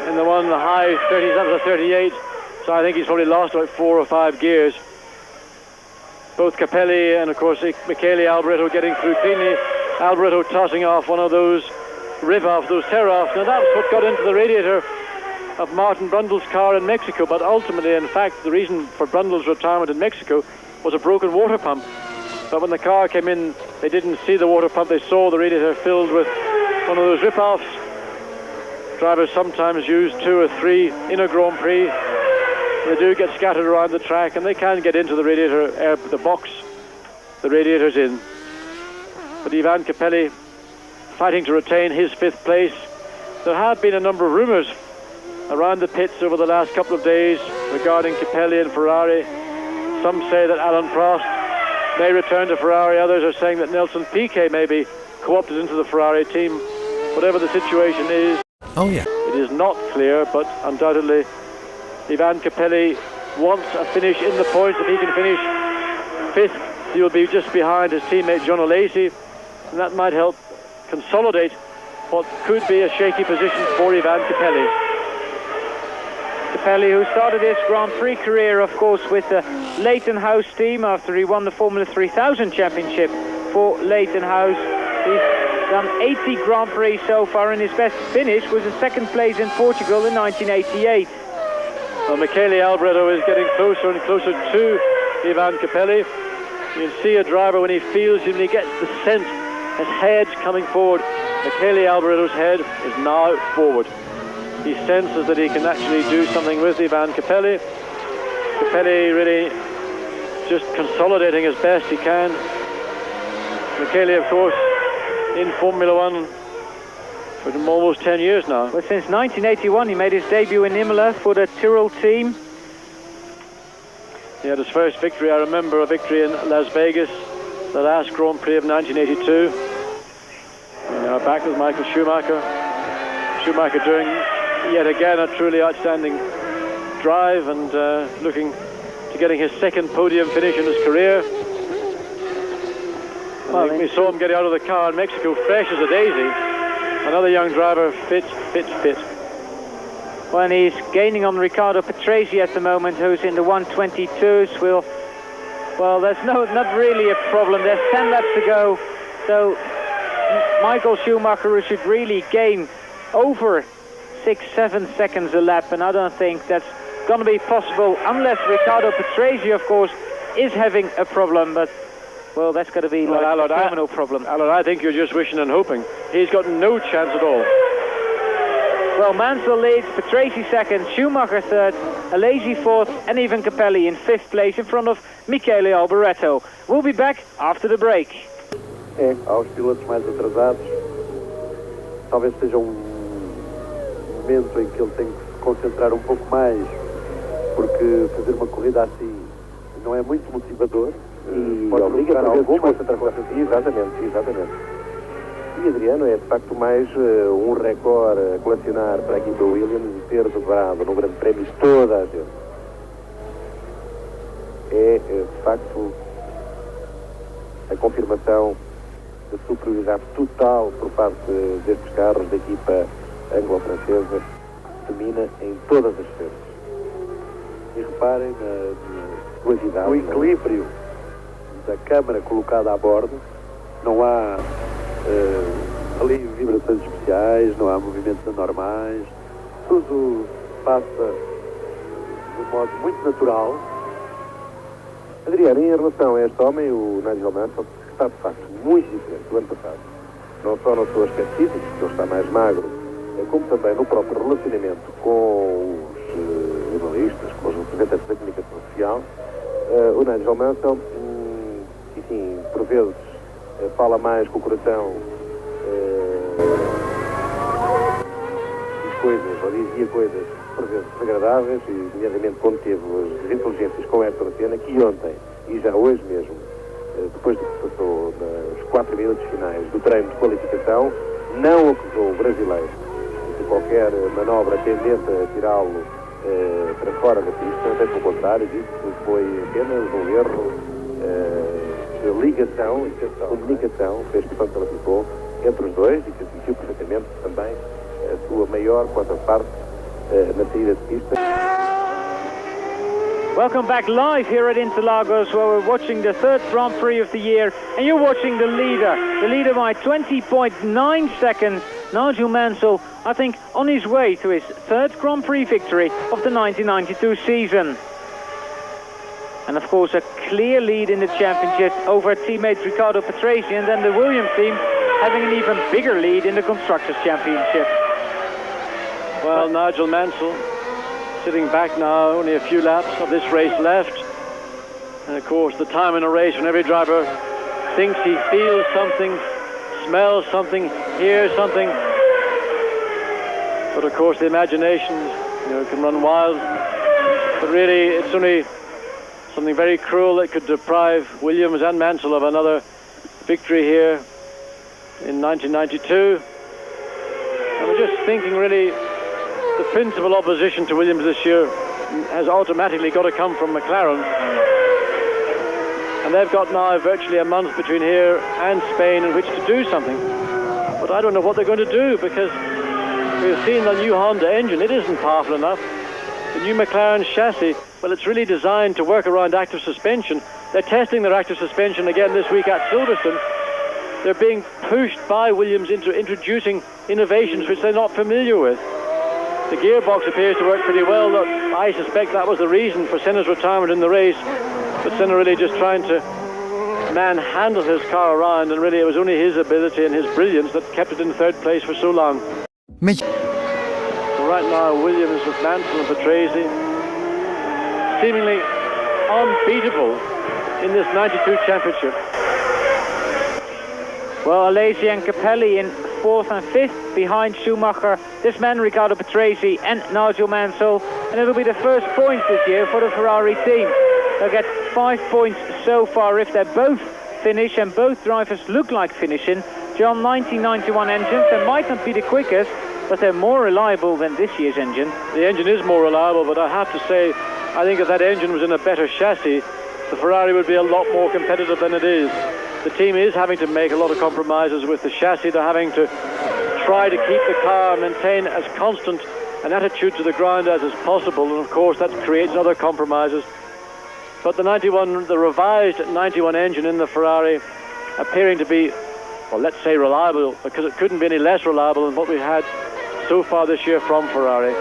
high 30s, that was a 38, so I think he's probably lost about 4 or 5 gears. Both Capelli and of course Michele Alboreto getting through cleanly. Alboreto tossing off one of those rip-offs, those tear-offs. Now that's what got into the radiator of Martin Brundle's car in Mexico, but ultimately, in fact, the reason for Brundle's retirement in Mexico was a broken water pump. But when the car came in, they didn't see the water pump, they saw the radiator filled with one of those rip-offs. Drivers sometimes use 2 or 3 in a Grand Prix. They do get scattered around the track, and they can get into the radiator, the box the radiator's in. But Ivan Capelli fighting to retain his 5th place. There have been a number of rumours around the pits over the last couple of days regarding Capelli and Ferrari. Some say that Alain Prost may return to Ferrari. Others are saying that Nelson Piquet may be co-opted into the Ferrari team. Whatever the situation is, it is not clear, but undoubtedly Ivan Capelli wants a finish in the points. If he can finish 5th, he will be just behind his teammate John O'Leary, and that might help consolidate what could be a shaky position for Ivan Capelli. Capelli, who started his Grand Prix career, of course, with the Leighton House team after he won the Formula 3000 championship for Leighton House. He's done 80 Grand Prix so far, and his best finish was a 2nd place in Portugal in 1988. Well, Michele Alboreto is getting closer and closer to Ivan Capelli. You can see a driver when he feels him, when he gets the scent, his head's coming forward. Michele Alboreto's head is now forward. He senses that he can actually do something with Ivan Capelli. Capelli really just consolidating as best he can. Michele, of course, in Formula One for almost 10 years now. Well, since 1981 he made his debut in Imola for the Tyrrell team. He had his first victory, I remember a victory in Las Vegas, the last Grand Prix of 1982. And now back with Michael Schumacher. Schumacher doing yet again a truly outstanding drive and looking to getting his 2nd podium finish in his career. Well, we saw him getting out of the car in Mexico fresh as a daisy. Another young driver, fit. Well, and he's gaining on Riccardo Patrese at the moment, who's in the 122s. Well, there's not really a problem. There's 10 laps to go. So Michael Schumacher, who should really gain over 6-7 seconds a lap, and I don't think that's going to be possible unless Riccardo Patrese, of course, is having a problem. But well, that's got to be like a terminal problem. Alan, I think you're just wishing and hoping. He's got no chance at all. Well, Mansell leads, Patrese 2nd, Schumacher 3rd, Alesi 4th, and Ivan Capelli in 5th place in front of Michele Alboreto. We'll be back after the break. Aos pilotos mais atrasados, talvez seja momento em que ele tem que se concentrar pouco mais, porque fazer uma corrida assim não é muito motivador. E obriga a alguma concentração. Exatamente. E Adriano é de facto mais recorde a colecionar para a equipa Williams ter dobrado no Grande Prémio toda a gente. É de facto a confirmação da superioridade total por parte destes carros da equipa anglo-francesa, que domina em todas as frentes. E reparem na velocidade, no equilíbrio da câmara colocada a bordo. Não há ali vibrações especiais, não há movimentos anormais, tudo passa de um modo muito natural. Adriano, em relação a este homem, o Nigel Mansell, está de facto muito diferente do ano passado. Não só no seu aspecto físico, que ele está mais magro, como também no próprio relacionamento com os jornalistas, com os representantes da comunicação social. O Nigel Mansell, enfim, por vezes fala mais com o coração, diz coisas, ou dizia coisas, por vezes desagradáveis, e nomeadamente quando teve as inteligências com Ayrton Senna, que ontem, e já hoje mesmo, depois do que passou nos 4 minutos finais do treino de qualificação, não acusou o brasileiro de qualquer manobra tendente a tirá-lo para fora da pista, até pelo contrário, disse que foi apenas um erro de ligação e comunicação, fez questão que ela ficou entre os dois, e que sentiu perfeitamente também a sua maior contraparte na saída de pista. Welcome back live here at Interlagos, where we're watching the 3rd Grand Prix of the year, and you're watching the leader by 20.9 seconds, Nigel Mansell, I think, on his way to his third Grand Prix victory of the 1992 season. And of course a clear lead in the championship over teammate Riccardo Patrese, and then the Williams team having an even bigger lead in the Constructors' Championship. Well, Nigel Mansell sitting back now, only a few laps of this race left. And of course the time in a race when every driver thinks he feels something, smells something, hears something. But of course the imagination, can run wild. But really it's only something very cruel that could deprive Williams and Mansell of another victory here in 1992. And we're just thinking really the principal opposition to Williams this year has automatically got to come from McLaren. And they've got now virtually a month between here and Spain in which to do something. But I don't know what they're going to do, because we've seen the new Honda engine. It isn't powerful enough. The new McLaren chassis, well, it's really designed to work around active suspension. They're testing their active suspension again this week at Silverstone. They're being pushed by Williams into introducing innovations which they're not familiar with. The gearbox appears to work pretty well. I suspect that was the reason for Senna's retirement in the race. But Senna really just trying to manhandle his car around, and really it was only his ability and his brilliance that kept it in third place for so long. So right now Williams with Mansell and Patrese seemingly unbeatable in this 92 championship. Well, Alesi and Capelli in 4th and 5th behind Schumacher, this man Riccardo Patrese and Nigel Mansell, and it'll be the first points this year for the Ferrari team. They'll get 5 points so far if they both finish, and both drivers look like finishing. John, 1991 engines, they might not be the quickest, but they're more reliable than this year's engine. The engine is more reliable, but I have to say, I think if that engine was in a better chassis, the Ferrari would be a lot more competitive than it is. The team is having to make a lot of compromises with the chassis. They're having to try to keep the car, maintain as constant an attitude to the ground as is possible, and of course that creates other compromises. But the revised 91 engine in the Ferrari appearing to be, well, let's say reliable, because it couldn't be any less reliable than what we had so far this year from Ferrari.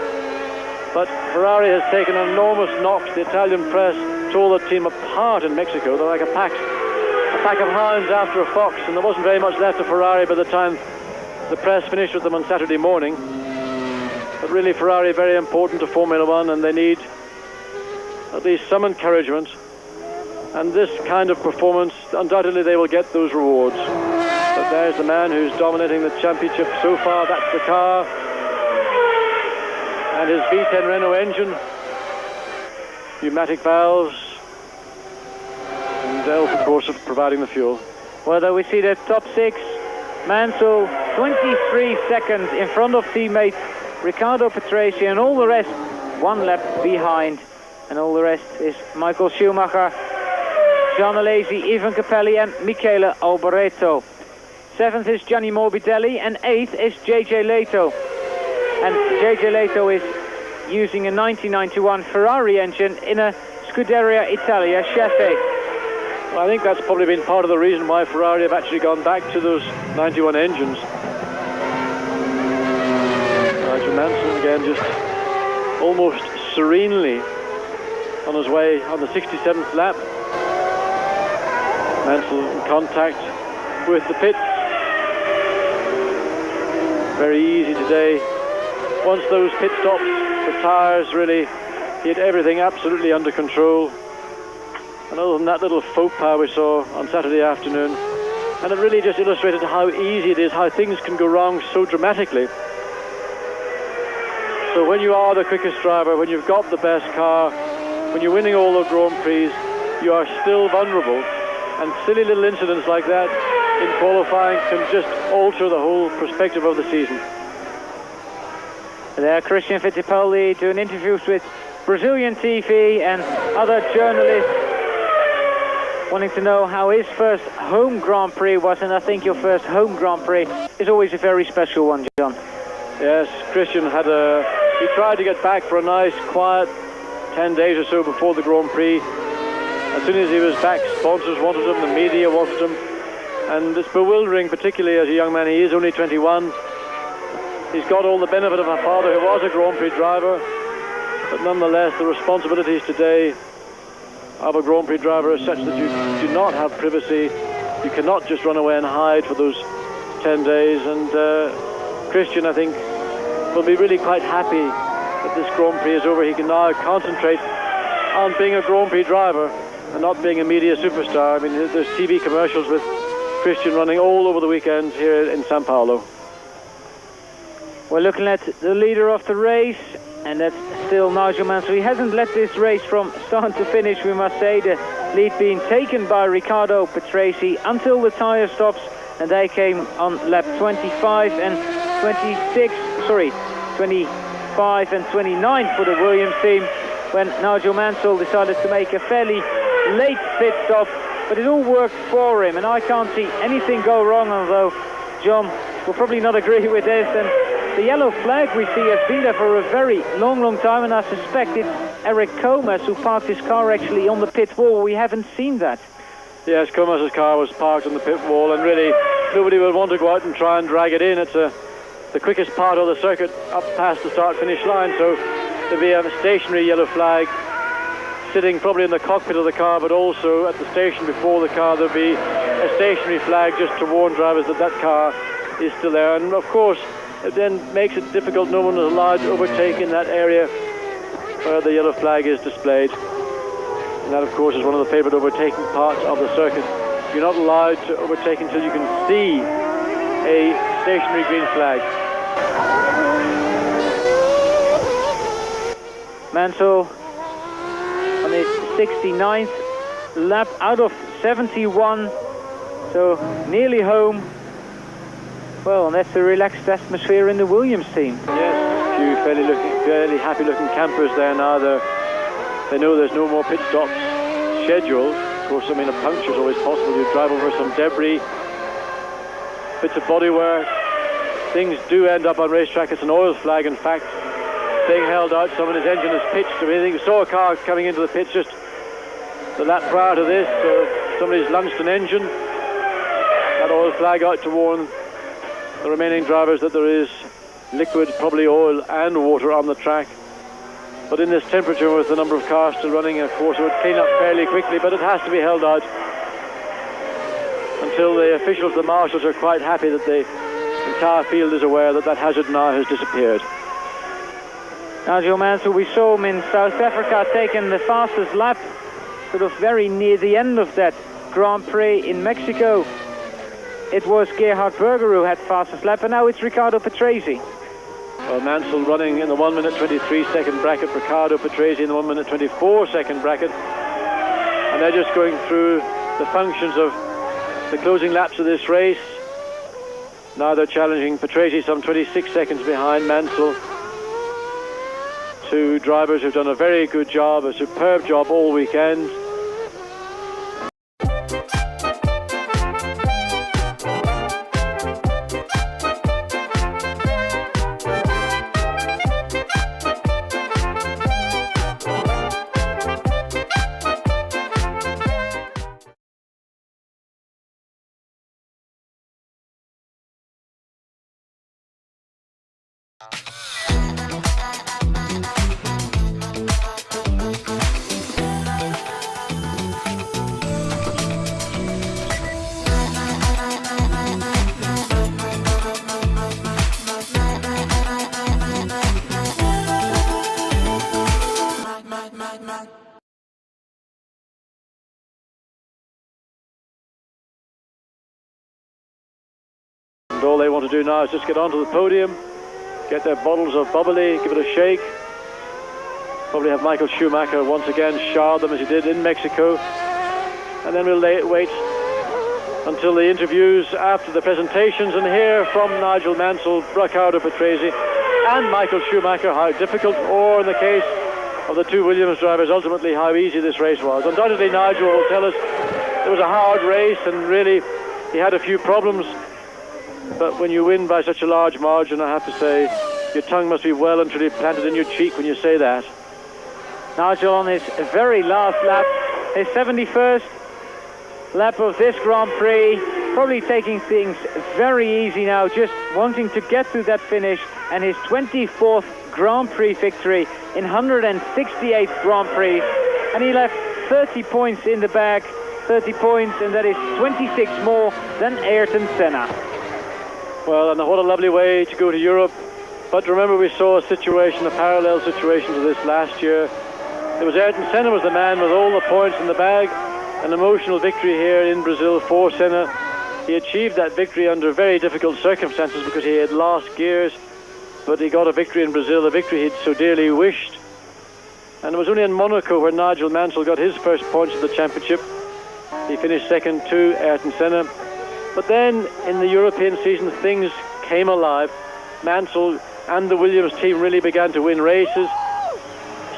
But Ferrari has taken enormous knocks. The Italian press tore the team apart in Mexico. They're like a pack of hounds after a fox, and there wasn't very much left of Ferrari by the time the press finished with them on Saturday morning. But really Ferrari very important to Formula One, and they need at least some encouragement, and this kind of performance, undoubtedly they will get those rewards. But there's the man who's dominating the championship so far. That's the car, and his V10 Renault engine, pneumatic valves, and Delph of course providing the fuel. Well, there we see the top 6. Mansell 23 seconds in front of teammate Riccardo Patrese, and all the rest 1 lap behind. And all the rest is Michael Schumacher, John Alesi, Ivan Capelli and Michele Alboreto. 7th is Gianni Morbidelli, and 8th is JJ Leto. And JJ Leto is using a 1991 Ferrari engine in a Scuderia Italia chassis. Well, I think that's probably been part of the reason why Ferrari have actually gone back to those 91 engines. Nigel Mansell again just almost serenely on his way on the 67th lap. Mansell in contact with the pits. Very easy today. Once those pit stops, the tyres really, he had everything absolutely under control. And other than that little faux pas we saw on Saturday afternoon, and it really just illustrated how easy it is, how things can go wrong so dramatically. So when you are the quickest driver, when you've got the best car, when you're winning all the Grand Prix, you are still vulnerable, and silly little incidents like that in qualifying can just alter the whole perspective of the season. There, Christian Fittipaldi doing interviews with Brazilian TV and other journalists, wanting to know how his first home Grand Prix was, and I think your first home Grand Prix is always a very special one, John. Yes, Christian he tried to get back for a nice, quiet 10 days or so before the Grand Prix. As soon as he was back, sponsors wanted him, the media wanted him, and it's bewildering, particularly as a young man. He is only 21, He's got all the benefit of a father who was a Grand Prix driver, but nonetheless the responsibilities today of a Grand Prix driver is such that you do not have privacy. You cannot just run away and hide for those 10 days, and Christian, I think, will be really quite happy that this Grand Prix is over. He can now concentrate on being a Grand Prix driver and not being a media superstar. I mean, there's TV commercials with Christian running all over the weekends here in Sao Paulo. We're looking at the leader of the race, and that's still Nigel Mansell. He hasn't led this race from start to finish, we must say. The lead being taken by Riccardo Patrese until the tyre stops, and they came on lap 25 and 29 for the Williams team, when Nigel Mansell decided to make a fairly late pit stop, but it all worked for him, and I can't see anything go wrong, although John will probably not agree with this. And the yellow flag we see has been there for a very long time, and I suspect it's Eric Comas who parked his car actually on the pit wall. We haven't seen that. Yes, Comas' car was parked on the pit wall, and really nobody will want to go out and try and drag it in. It's the quickest part of the circuit up past the start-finish line, so there'll be a stationary yellow flag sitting probably in the cockpit of the car, but also at the station before the car there'll be a stationary flag just to warn drivers that that car is still there. And of course it then makes it difficult. No one is allowed to overtake in that area where the yellow flag is displayed, and that of course is one of the favourite overtaking parts of the circuit. You're not allowed to overtake until you can see a stationary green flag. Mansell on his 69th lap out of 71, so nearly home. Well, and that's the relaxed atmosphere in the Williams team. Yes, a few fairly happy-looking campers there now. They know there's no more pit stops scheduled. Of course, I mean, a puncture is always possible. You drive over some debris, bits of bodywork. Things do end up on racetrack. It's an oil flag, in fact, being held out. Someone's engine has pitched. I mean, you saw a car coming into the pits just the lap prior to this. Somebody's launched an engine. That oil flag out to warn the remaining drivers that there is liquid, probably oil and water on the track. But in this temperature, with the number of cars still running, of course, it would clean up fairly quickly, but it has to be held out until the officials, the marshals, are quite happy that the entire field is aware that that hazard now has disappeared. Nigel Mansell, we saw him in South Africa taking the fastest lap, sort of very near the end of that Grand Prix in Mexico. It was Gerhard Berger who had fastest lap, and now it's Riccardo Patrese. Well, Mansell running in the 1 minute 23 second bracket, Riccardo Patrese in the 1 minute 24 second bracket, and they're just going through the functions of the closing laps of this race. Now they're challenging Patrese, some 26 seconds behind Mansell. Two drivers who've done a very good job, a superb job all weekend. And all they want to do now is just get onto the podium, get their bottles of bubbly, give it a shake. Probably have Michael Schumacher once again shower them as he did in Mexico. And then we'll wait until the interviews after the presentations and hear from Nigel Mansell, Riccardo Patrese and Michael Schumacher how difficult, or in the case of the two Williams drivers, ultimately how easy this race was. Undoubtedly Nigel will tell us it was a hard race and really he had a few problems. But when you win by such a large margin, I have to say, your tongue must be well and truly planted in your cheek when you say that. Nigel on his very last lap, his 71st lap of this Grand Prix. probably taking things very easy now, just wanting to get to that finish, and his 24th Grand Prix victory in 168 Grand Prix, and he left 30 points in the bag, 30 points, and that is 26 more than Ayrton Senna. Well, and what a lovely way to go to Europe. But remember, we saw a situation, a parallel situation to this last year. It was Ayrton Senna was the man with all the points in the bag. An emotional victory here in Brazil for Senna. He achieved that victory under very difficult circumstances because he had lost gears, but he got a victory in Brazil, a victory he'd so dearly wished. And it was only in Monaco where Nigel Mansell got his first points of the championship. He finished second to Ayrton Senna. But then in the European season, things came alive. Mansell and the Williams team really began to win races.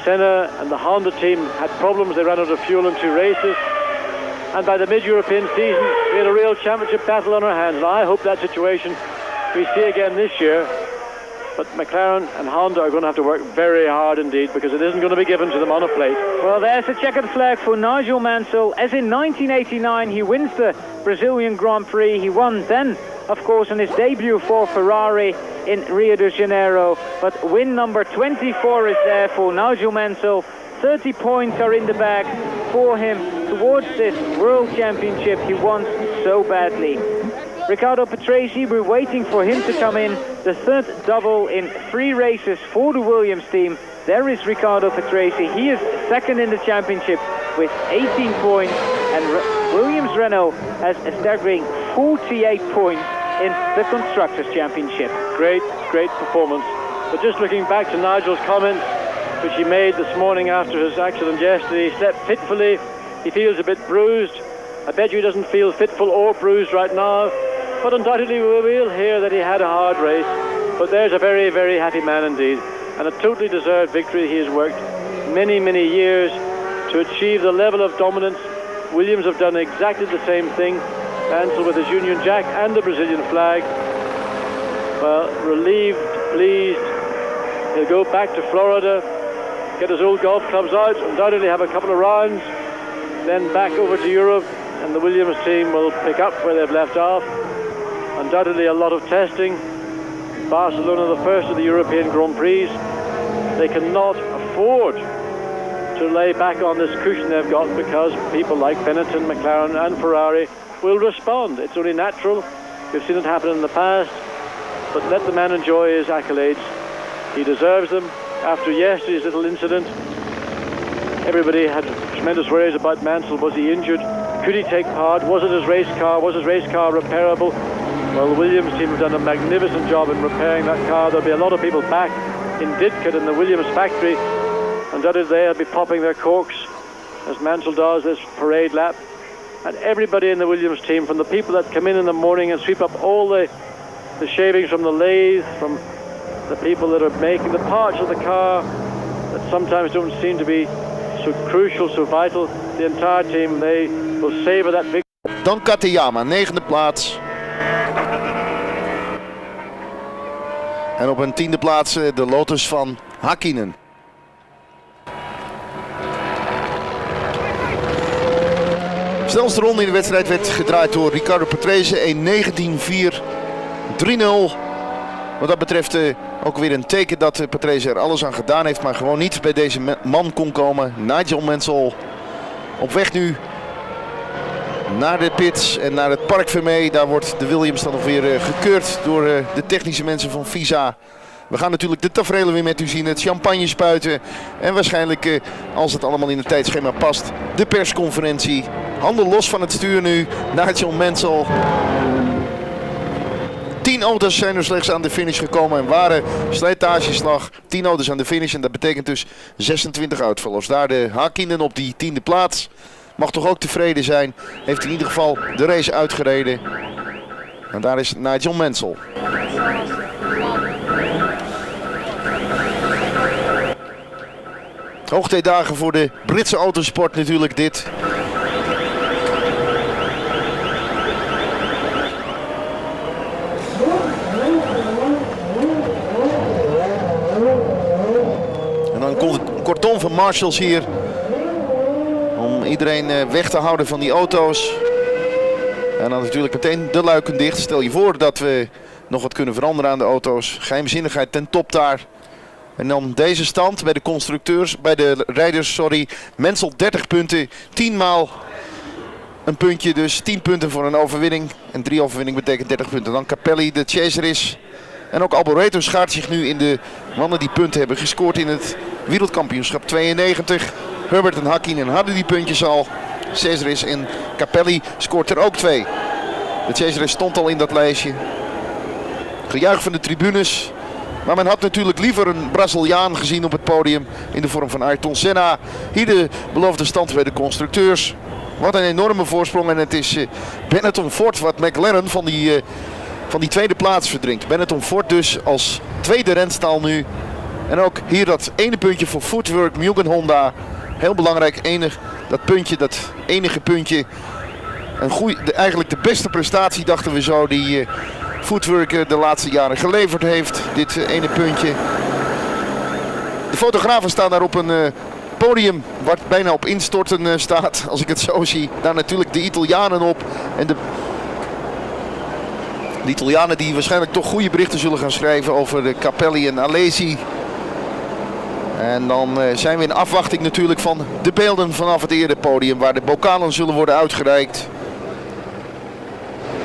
Senna and the Honda team had problems. They ran out of fuel in 2 races. And by the mid-European season, we had a real championship battle on our hands. And I hope that situation we see again this year. But McLaren and Honda are going to have to work very hard indeed, because it isn't going to be given to them on a plate. Well, there's a checkered flag for Nigel Mansell. As in 1989, he wins the Brazilian Grand Prix. He won then, of course, on his debut for Ferrari in Rio de Janeiro. But win number 24 is there for Nigel Mansell. 30 points are in the bag for him towards this World Championship he wants so badly. Riccardo Patrese, we're waiting for him to come in. The third double in 3 races for the Williams team. There is Riccardo Patrese. He is second in the championship with 18 points. And Williams Renault has a staggering 48 points in the Constructors' Championship. Great performance. But just looking back to Nigel's comments, which he made this morning after his accident yesterday, he slept fitfully. He feels a bit bruised. I bet you he doesn't feel fitful or bruised right now. But undoubtedly we will hear that he had a hard race. But there's a very, very happy man indeed. And a totally deserved victory. He has worked many, many years to achieve the level of dominance. Williams have done exactly the same thing. Mansell with his Union Jack and the Brazilian flag. Well, relieved, pleased. He'll go back to Florida, get his old golf clubs out, undoubtedly have a couple of rounds, then back over to Europe, and the Williams team will pick up where they've left off. Undoubtedly a lot of testing. Barcelona, the first of the European Grand Prix. They cannot afford to lay back on this cushion they've got, because people like Benetton, McLaren and Ferrari will respond. It's only natural. We've seen it happen in the past. But let the man enjoy his accolades. He deserves them. After yesterday's little incident, everybody had tremendous worries about Mansell. Was he injured? Could he take part? Was it his race car? Was his race car repairable? Well, the Williams team have done a magnificent job in repairing that car. There'll be a lot of people back in Didcot in the Williams factory. Undoubtedly they'll be popping their corks as Mansell does this parade lap. And everybody in the Williams team, from the people that come in the morning and sweep up all the shavings from the lathe, from the people that are making the parts of the car that sometimes don't seem to be so crucial, so vital, the entire team, they will savor that victory. Dan Katayama, 9e plaats. En op een 10e plaats de Lotus van Häkkinen. De snelste ronde in de wedstrijd werd gedraaid door Riccardo Patrese. 1:19.4, 3-0. Wat dat betreft ook weer een teken dat Patrese er alles aan gedaan heeft, maar gewoon niet bij deze man kon komen. Nigel Mansell op weg nu naar de pits en naar het Parc Fermé. Daar wordt de Williams dan nog weer gekeurd door de technische mensen van FISA. We gaan natuurlijk de taferelen weer met u zien, het champagne spuiten. En waarschijnlijk, als het allemaal in het tijdschema past, de persconferentie. Handen los van het stuur nu, Nigel Mansell. 10 auto's zijn er slechts aan de finish gekomen en waren slijtageslag. 10 auto's aan de finish en dat betekent dus 26 uitvallers. Daar de Häkkinen op die 10e plaats. Mag toch ook tevreden zijn. Heeft in ieder geval de race uitgereden. En daar is Nigel Mansell. Hoogtijdagen voor de Britse autosport natuurlijk dit. En dan komt een cordon van marshals hier. Om iedereen weg te houden van die auto's. En dan natuurlijk meteen de luiken dicht. Stel je voor dat we nog wat kunnen veranderen aan de auto's. Geheimzinnigheid ten top daar. En dan deze stand bij de constructeurs, bij de rijders, sorry. Mensel 30 punten, 10 maal een puntje, dus 10 punten voor een overwinning. En 3 overwinning betekent 30 punten. Dan Capelli, de chaser is. En ook Alboreto schaart zich nu in de mannen die punten hebben gescoord in het wereldkampioenschap 92. Herbert en Hakkinen hadden die puntjes al. Cesaris en Capelli scoort er ook 2. De Cesaris stond al in dat lijstje. Gejuich van de tribunes. Maar men had natuurlijk liever een Braziliaan gezien op het podium in de vorm van Ayrton Senna. Hier de beloofde stand bij de constructeurs. Wat een enorme voorsprong en het is Benetton Ford wat McLaren van die tweede plaats verdringt. Benetton Ford dus als tweede renstaal nu. En ook hier dat ene puntje voor Footwork Mugen Honda. Heel belangrijk, dat puntje, dat enige puntje. Eigenlijk de beste prestatie dachten we zo die Footwork de laatste jaren geleverd heeft. Dit ene puntje. De fotografen staan daar op een podium wat bijna op instorten staat, als ik het zo zie. Daar natuurlijk de Italianen op. En de Italianen die waarschijnlijk toch goede berichten zullen gaan schrijven over de Capelli en Alesi. En dan zijn we in afwachting natuurlijk van de beelden vanaf het eerder podium waar de bokalen zullen worden uitgereikt.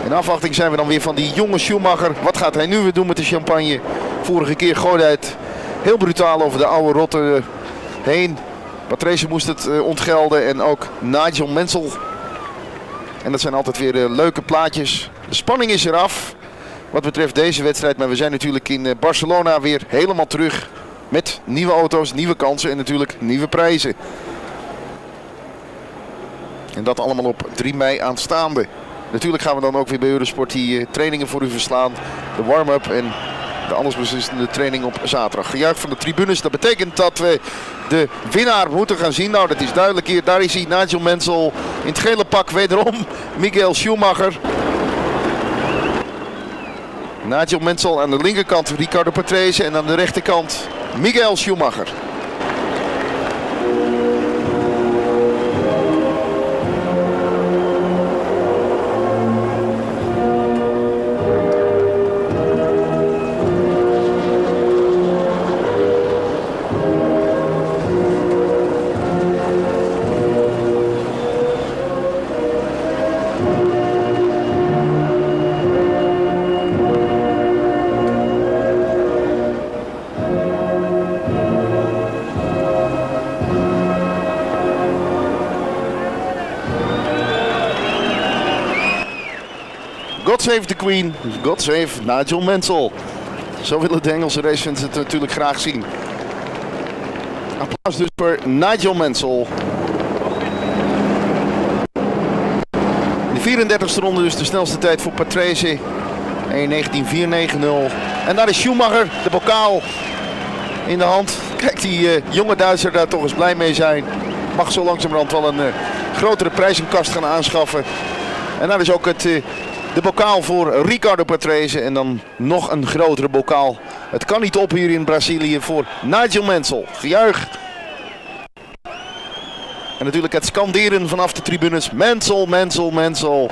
In afwachting zijn we dan weer van die jonge Schumacher. Wat gaat hij nu weer doen met de champagne? Vorige keer gooide hij het heel brutaal over de oude rotte heen. Patrese moest het ontgelden en ook Nigel Mansell. En dat zijn altijd weer leuke plaatjes. De spanning is eraf wat betreft deze wedstrijd. Maar we zijn natuurlijk in Barcelona weer helemaal terug. Met nieuwe auto's, nieuwe kansen en natuurlijk nieuwe prijzen. En dat allemaal op 3 mei aanstaande. Natuurlijk gaan we dan ook weer bij Eurosport die trainingen voor u verslaan. De warm-up en de allesbeslissende training op zaterdag. Gejuich van de tribunes. Dat betekent dat we de winnaar moeten gaan zien. Nou, dat is duidelijk hier. Daar is hij, Nigel Mansell. In het gele pak wederom Michael Schumacher. Nigel Mansell aan de linkerkant Riccardo Patrese. En aan de rechterkant Michael Schumacher. God save the Queen, God save Nigel Mansell. Zo willen de Engelse racefans het natuurlijk graag zien. Applaus dus voor Nigel Mansell. In de 34e ronde dus de snelste tijd voor Patrese. 1:19.490. En daar is Schumacher, de bokaal in de hand. Kijk, die jonge Duitser daar toch eens blij mee zijn. Mag zo langzamerhand wel een grotere prijzenkast gaan aanschaffen. En daar is ook de bokaal voor Riccardo Patrese en dan nog een grotere bokaal. Het kan niet op hier in Brazilië voor Nigel Mansell. Gejuich. En natuurlijk het skanderen vanaf de tribunes. Mansell, Mansell, Mansell.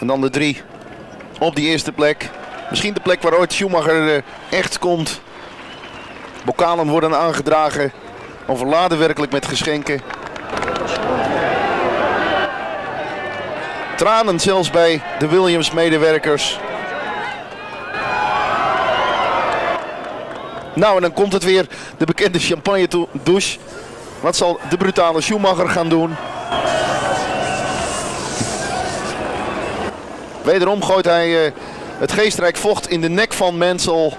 En dan de 3 op die eerste plek. Misschien de plek waar ooit Schumacher echt komt. Bokalen worden aangedragen, overladen werkelijk met geschenken. Tranen zelfs bij de Williams medewerkers. Nou, en dan komt het weer, de bekende champagne douche. Wat zal de brutale Schumacher gaan doen? Wederom gooit hij het geestrijk vocht in de nek van Mansell.